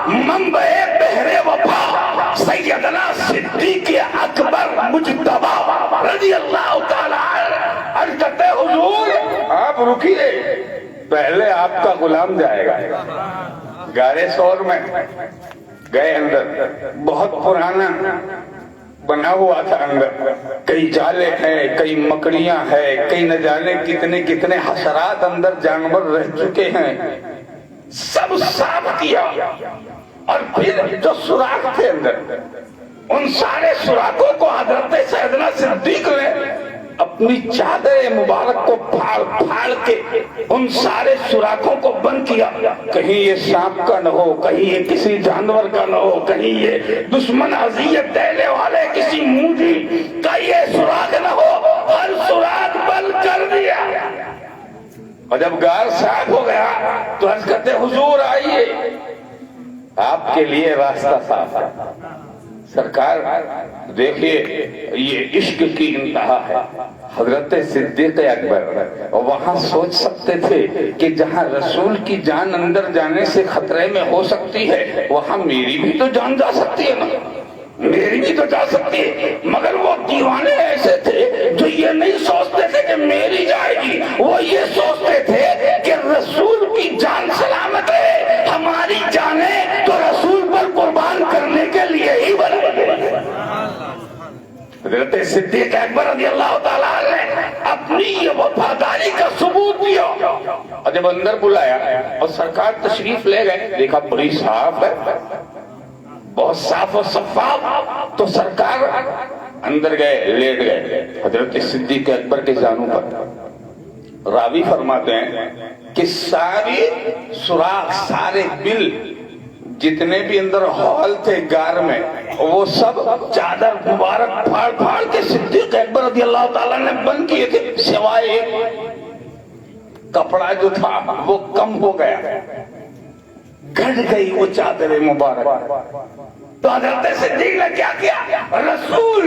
منبع بحر وفا سیدنا صدیق اکبر مجتبی رضی اللہ تعالی عنہ. کہتے حضور آپ رکیے, پہلے آپ کا غلام جائے گا. غار ثور میں گئے, اندر بہت پرانا بنا ہوا تھا, اندر کئی جالے ہیں, کئی مکڑیاں ہیں, کئی نہ جانے کتنے کتنے حشرات اندر جانور رہ چکے ہیں. سب صاف کیا اور پھر جو سوراخ تھے اندر, ان سارے سوراخوں کو حضرت سیدنا صدیق نے اپنی چادر مبارک کو پھاڑ پھاڑ کے ان سارے سوراخوں کو بند کیا. کہیں یہ سانپ کا نہ ہو, کہیں یہ کسی جانور کا نہ ہو, کہیں یہ دشمن اذیت دینے والے کسی موجی کا یہ سوراخ نہ ہو, ہر سوراخ بند کر دیا. اور جب غار صاف ہو گیا تو عرض کرتے حضور آئیے, آپ کے لیے راستہ صاف ہے. سرکار دیکھیے یہ عشق کی انتہا ہے. حضرت صدیق اکبر وہاں سوچ سکتے تھے کہ جہاں رسول کی جان اندر جانے سے خطرے میں ہو سکتی ہے وہاں میری بھی تو جان جا سکتی ہے نا. میری بھی تو جا سکتی ہے، مگر وہ دیوانے ایسے تھے جو یہ نہیں سوچتے تھے کہ میری جائے گی، وہ یہ سوچتے تھے کہ رسول کی جان سلامت ہے، ہماری جانیں تو رسول پر قربان کرنے کے لیے ہی بنے۔ حضرت صدیق اکبر رضی اللہ تعالیٰ نے اپنی یہ وفاداری کا ثبوت دیا، اور جب اندر بلایا اور سرکار تشریف لے گئے، دیکھا بڑی صاف ہے، بہت صاف و شفاف، تو سرکار اندر گئے، لیٹ گئے حضرت صدیق اکبر کے زانوں پر۔ راوی فرماتے ہیں کہ ساری سوراخ، سارے بل جتنے بھی اندر ہال تھے گار میں، وہ سب چادر مبارک پھاڑ پھاڑ کے صدیق اکبر رضی اللہ تعالیٰ نے بند کیے تھے، سوائے ایک کپڑا جو تھا وہ کم ہو گیا، گھٹ گئی وہ چادر مبارک۔ تو حضرت صدیق نے کیا کیا؟ رسول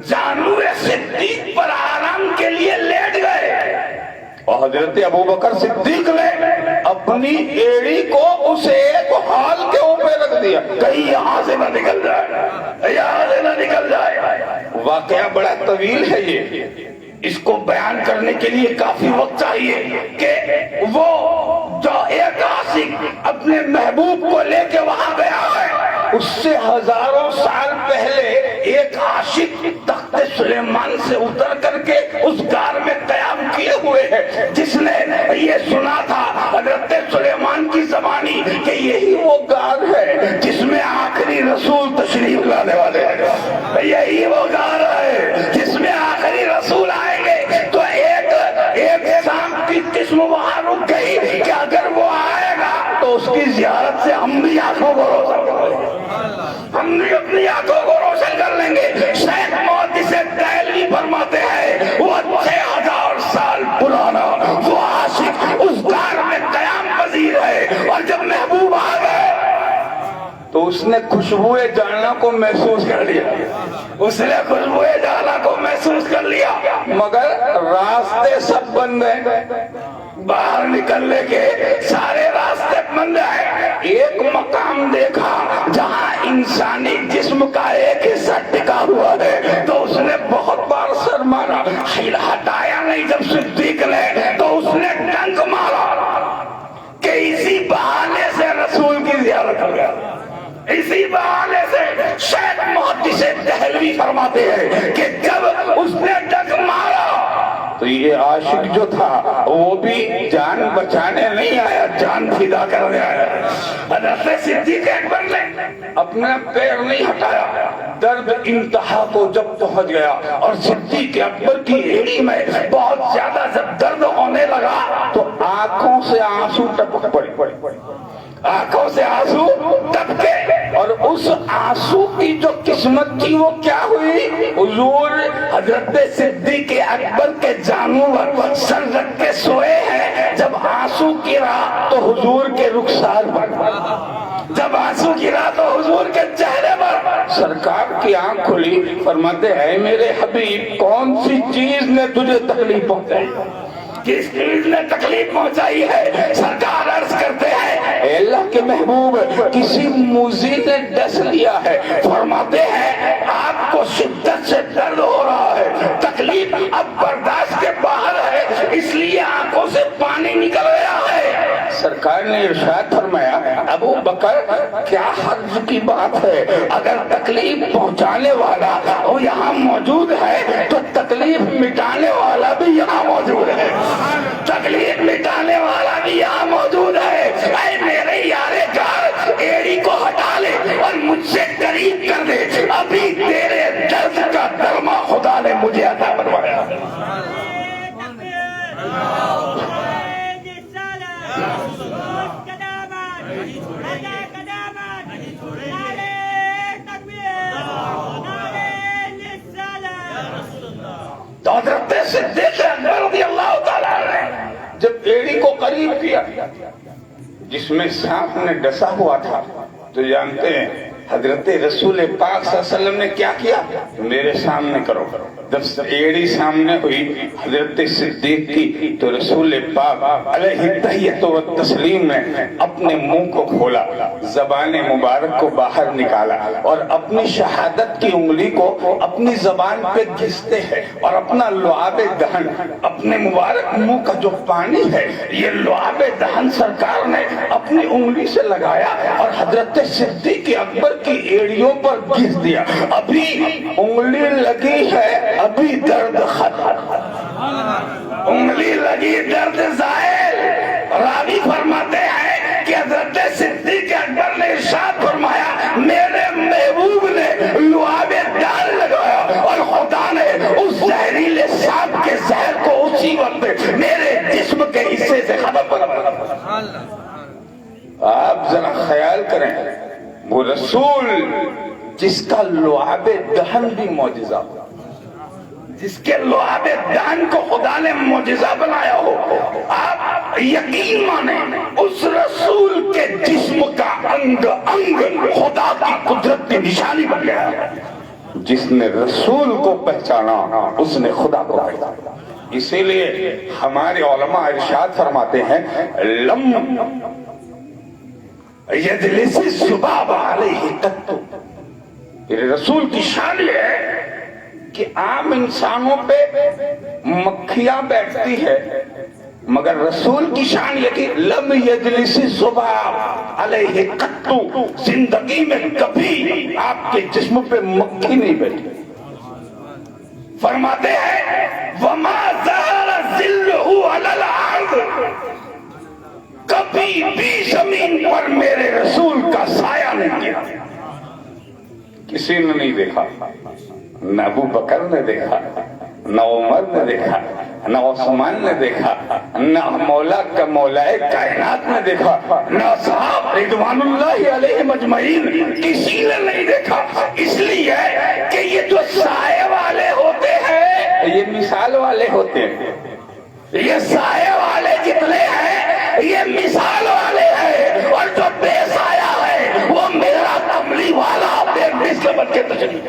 جانو صدیق پر آرام کے لیے لیٹ گئے، اور حضرت ابوبکر صدیق نے اپنی ایڑی کو اس ایک ہال کے اوپر رکھ دیا، کہیں یہاں سے نہ نکل جائے، یہاں سے نہ نکل جائے۔ واقعہ بڑا طویل ہے یہ، اس کو بیان کرنے کے لیے کافی وقت چاہیے کہ وہ جو ایک عاشق اپنے محبوب کو لے کے وہاں گیا ہے، اس سے ہزاروں سال پہلے ایک عاشق تخت سلیمان سے اتر کر کے اس غار میں قیام کیے ہوئے ہے، جس نے یہ سنا تھا حضرت سلیمان کی زبانی کہ یہی وہ غار ہے جس میں آخری رسول تشریف لانے والے ہیں، یہی وہ غار ہے جس میں آخری رسول آئیں گے۔ تو ایک شام کی قسم وہاں رک گئی کہ اگر وہ آئے گا تو اس کی زیارت سے ہم بھی آنکھوں کو روشن کر لیں گے، ہم بھی اپنی آنکھوں کو روشن کر لیں گے۔ شیخ محدث دہلوی فرماتے ہیں وہ 6000 سال پرانا وہ عاشق اس غار میں قیام پذیر ہے، اور جب محبوب آ گئے تو اس نے خوشبوئے جانا کو محسوس کر لیا، اس نے خوشبوئے جانا کو محسوس کر لیا، مگر راستے سب بند ہیں، باہر نکلنے کے سارے راستے بند ہیں۔ ایک مقام دیکھا جہاں انسانی جسم کا ایک حصہ ٹکا ہوا ہے، تو اس نے بہت بار سر مارا، ہٹایا نہیں۔ جب صدیق نے تو اس نے ڈنک مارا کہ اسی بہانے سے رسول کی زیارت ہو گیا، اسی بہانے سے۔ شیخ محدث دہلوی فرماتے ہیں کہ جب اس نے ڈنک مارا تو یہ عاشق جو تھا وہ بھی جان بچانے نہیں آیا، جان فدا کرنے آیا۔ حضرت صدیق اکبر نے اپنا پیر نہیں ہٹایا، درد انتہا کو جب پہنچ گیا اور صدیق اکبر کی ایڑی میں بہت زیادہ جب درد ہونے لگا تو آنکھوں سے آنسو ٹپک پڑے، آنکھوں سے آنسو ٹپکے، اور اس آنسو کی جو قسمت تھی وہ کیا ہوئی؟ حضور حضرت صدیق اکبر کے جانوں پر سر رکھ کے سوئے ہیں، جب آنسو گرا تو حضور کے رخسار پر، جب آنسو گرا تو حضور کے چہرے پر سرکار کی آنکھ کھلی، فرماتے ہیں میرے حبیب کون سی چیز نے تجھے تکلیف پہنچائی؟ کس چیز نے تکلیف پہنچائی ہے؟ سرکار عرض کرتے ہیں اے اللہ کے محبوب کسی موذی نے ڈس لیا ہے، فرماتے ہیں آپ کو شدت سے درد ہو رہا ہے، تکلیف اب برداشت کے باہر ہے، اس لیے آنکھوں سے پانی نکل گیا ہے۔ سرکار نے ارشاد فرمایا ابو بکر کیا حرج کی بات ہے، اگر تکلیف پہنچانے والا وہ یہاں موجود ہے تو تکلیف مٹانے والا بھی یہاں موجود ہے، تکلیف مٹانے والا بھی یہاں موجود ہے۔ اے میرے یارے گھر ایڑی کو ہٹا لے اور مجھ سے قریب کر دے، ابھی تیرے درد کا درما خدا نے مجھے عطا فرمایا۔ تو حضرت صدیق اکبر رضی اللہ تعالیٰ نے جب ایڑی کو قریب کیا جس میں سانپ نے ڈسا ہوا تھا تو جانتے ہیں حضرت رسول پاک صلی اللہ علیہ وسلم نے کیا کیا؟ میرے سامنے کرو، جب ایڑی سامنے ہوئی حضرت صدیق کی تو رسول پاک علیہ تحیت و تسلیم نے اپنے منہ کو کھولا، زبان مبارک کو باہر نکالا اور اپنی شہادت کی انگلی کو اپنی زبان پہ گھستے ہیں اور اپنا لعاب دہن، اپنے مبارک منہ کا جو پانی ہے یہ لعاب دہن سرکار نے اپنی انگلی سے لگایا اور حضرت صدیق اکبر کی ایڑیوں پر گھس دیا۔ ابھی انگلی لگی ہے، ابھی درد ختم، انگلی لگی درد زائل۔ راوی فرماتے ہیں کہ حضرت صدیق اکبر نے ارشاد فرمایا میرے محبوب نے لعاب دہن لگایا اور خدا نے اس زہریلے سانپ کے زہر کو اسی وقت میرے جسم کے حصے سے ختم کر دیا۔ آپ ذرا خیال کریں، وہ رسول جس کا لعاب دہن بھی معجزہ ہو، جس کے لعاب دہن کو خدا نے معجزہ بنایا ہو، آپ یقین مانیں اس رسول کے جسم کا انگ انگ خدا کی قدرت کی نشانی بن گیا۔ جس نے رسول کو پہچانا اس نے خدا کو پہچانا۔ اسی لیے ہمارے علماء ارشاد فرماتے ہیں لم یجلس الذباب علیہ قط، رسول کی شان یہ ہے کہ عام انسانوں پہ مکھیاں بیٹھتی ہے، مگر رسول کی شان یہ کہ لم یجلس الذباب علیہ قط، زندگی میں کبھی آپ کے جسم پہ مکھی نہیں بیٹھی۔ فرماتے ہیں وما زال ظلہ علی الارض، کبھی بھی زمین پر میرے رسول کا سایہ نہیں گیا۔ کسی نے نہیں دیکھا، نہ ابو بکر نے دیکھا، نہ عمر نے دیکھا، نہ عثمان نے دیکھا، نہ مولا کا مولا کائنات نے دیکھا، نہ صحاب رضوان اللہ علیہ مجمعین کسی نے نہیں دیکھا۔ اس لیے کہ یہ جو سایہ والے ہوتے ہیں یہ مثال والے ہوتے ہیں، یہ سایہ والے جتنے ہیں یہ مثال والے ہیں، اور جو بے سایہ ہے وہ میرا کملی والا بے مثل بن کے تجلی۔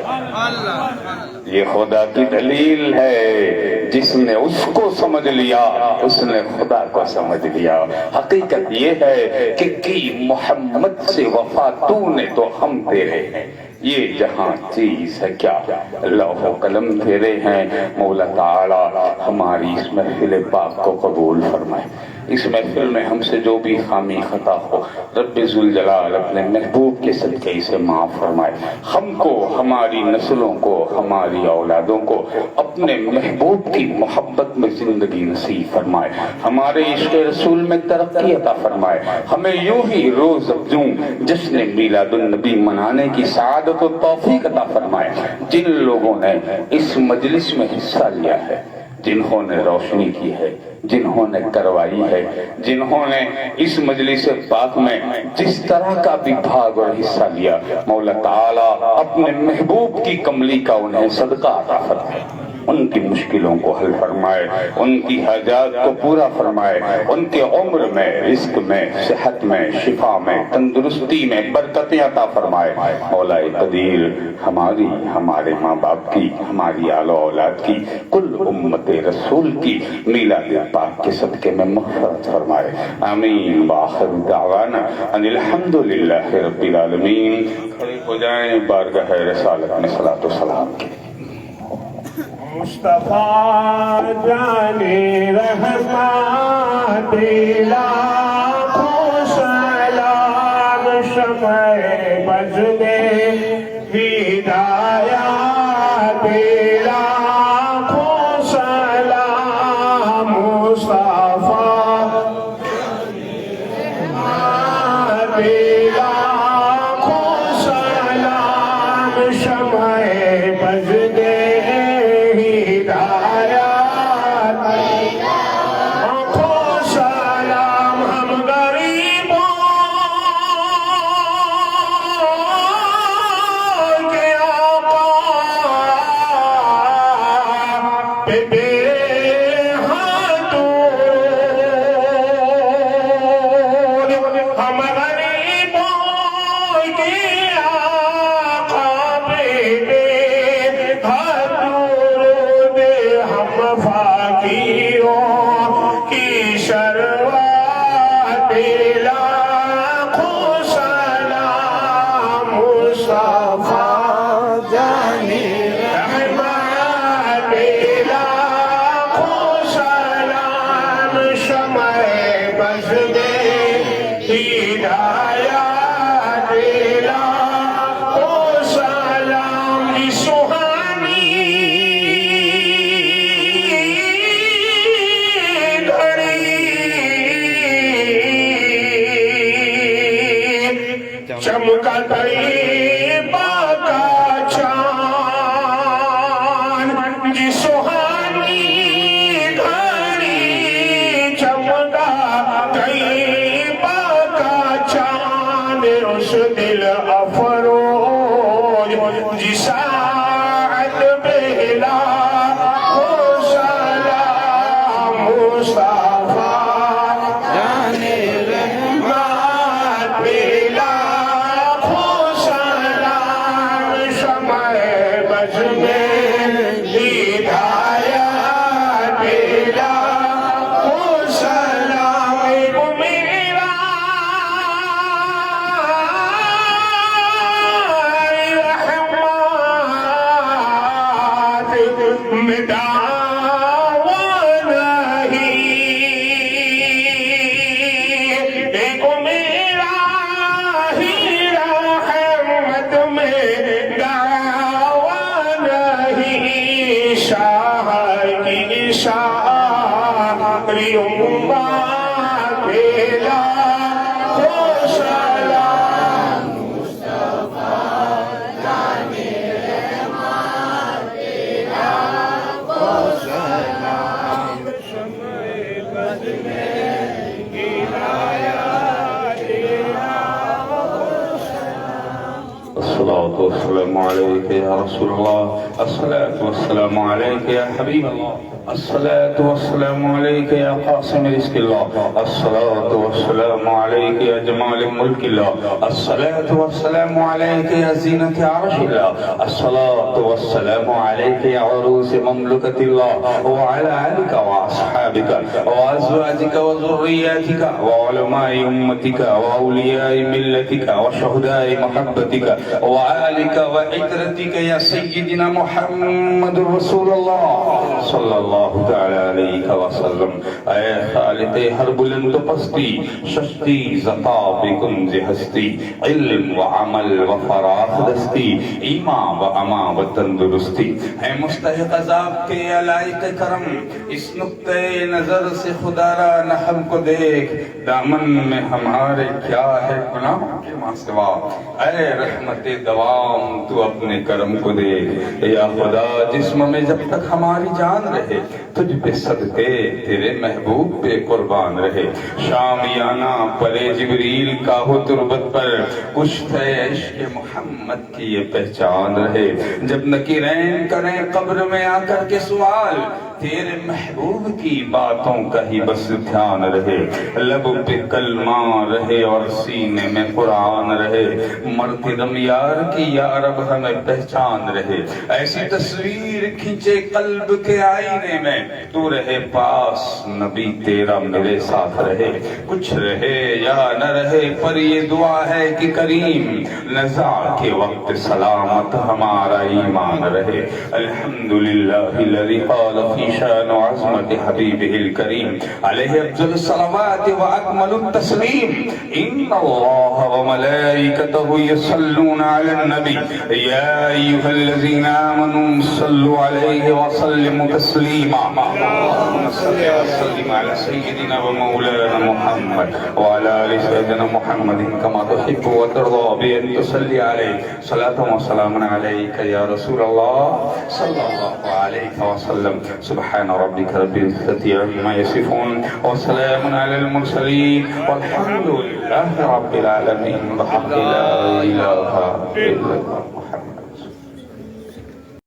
یہ خدا کی دلیل ہے، جس نے اس کو سمجھ لیا اس نے خدا کو سمجھ لیا۔ حقیقت یہ ہے کہ کی محمد سے وفا تو نے تو ہم تیرے ہیں، یہ جہاں چیز ہے کیا لوح و قلم تیرے ہیں۔ مولا تعالی ہماری اس محفل پاک کو قبول فرمائے۔ اس محفل میں ہم سے جو بھی خامی خطا ہو رب ذوالجلال اپنے محبوب کے صدقے اسے معاف فرمائے۔ ہم کو، ہماری نسلوں کو، ہماری اولادوں کو اپنے محبوب کی محبت میں زندگی نصیب فرمائے، ہمارے عشق رسول میں ترقی عطا فرمائے، ہمیں یوں ہی روز افزوں جشن میلاد النبی منانے کی سعادت و توفیق عطا فرمائے۔ جن لوگوں نے اس مجلس میں حصہ لیا ہے، جنہوں نے روشنی کی ہے، جنہوں نے کروائی ہے، جنہوں نے اس مجلس پاک میں جس طرح کا بھی بھاگ اور حصہ لیا، مولا تعالیٰ اپنے محبوب کی کملی کا انہیں صدقہ عطا فرمائے، ان کی مشکلوں کو حل فرمائے، ان کی حاجات کو پورا فرمائے، ان کے عمر میں، رزق میں، صحت میں، شفا میں، تندرستی میں برکتیں عطا فرمائے۔ مولا قدیر ہماری، ہمارے ماں باپ کی، ہماری آل و اولاد کی، کل امت رسول کی میلاد پاک کے صدقے میں مغفرت فرمائے۔ آمین۔ وآخر دعوانا ان الحمدللہ رب العالمین۔ کھڑے ہو جائیں بارگاہ رسالت میں صلاۃ و سلام کی۔ مصطفیٰ جانے رحمت لاکھوں سلام، شمع بز میں ہدایات لاکھوں سلام، مصطفیٰ لاکھوں سلام، شمع بز میں ہدایات لاکھوں سلام، بجدے ہدایت لاکھوں سلام کی سہانی چمکا طیبہ کا چاند جی سہانی گھڑی چمکا طیبہ کا چاند اس دل افروز جی ساعت بہلا ہو سلام مصطفیٰ جانے رحمت بلا السلام عليك يا رسول الله الصلاة والسلام عليك يا حبيب الله الصلاة والسلام عليك يا قاسم رزق الله الصلاة والسلام عليك يا جمال ملك الله الصلاة والسلام عليك يا زينة عرش الله الصلاة والسلام عليك يا عروس مملكة الله وعلى آلك وأصحابك وأزواجك وذرياتك وعلماء أمتك وأولياء ملتك وشهداء محبتك وآلك وعترتك يا سيدنا محمد رسول الله صلى الله تعالی علیہ وسلم. اے خالق ہر بلند پستی ششتی زتا بکنز ہستی علم و عمل و فراخ دستی ایمان و اما و تندرستی. اے مستحق عذاب کے علائق کرم اس نقطۂ نظر سے خدا را نہ ہم کو دیکھ دامن میں ہمارے کیا ہے گناہوں کے ماں سوا. اے رحمت دوام تو اپنے کرم کو دیکھ یا خدا جسم میں جب تک ہماری جان رہے تجھ پہ صدقے تیرے محبوب پہ قربان رہے. شامیانہ پلے جبریل کا ہو تربت پر کشت عشق محمد کی یہ پہچان رہے. جب نکیرین کریں قبر میں آ کر کے سوال تیرے محبوب کی باتوں کا ہی بس دھیان رہے. لب پہ کلمہ رہے اور سینے میں قرآن رہے. مرتے دم یار کی یا رب ہمیں پہچان رہے. ایسی تصویر کھینچے قلب کے آئینے میں تو رہے پاس نبی تیرا میرے ساتھ رہے. کچھ رہے یا نہ رہے پر یہ دعا ہے کہ کریم نزاع کے وقت سلامت ہمارا ایمان رہے. الحمدللہ الذی قال فی شان عظمت حبیبہ الکریم علیہ افضل الصلوات و اکمل التسلیم ان اللہ و ملائکتہ یصلون علی النبی یا ایہا الذین آمنوا صلوا علیہ وسلموا تسلیما. اللهم صل وسلم على سيدنا ومولانا محمد وعلى آل سيدنا محمد كما تحب وترضى بأن تصلي عليه صلاة وسلام عليك يا رسول الله صلى الله عليه وسلم. سبحان ربك رب العزة عما يصفون وسلام على المرسلين والحمد لله رب العالمين بحق لا إله إلا الله محمد.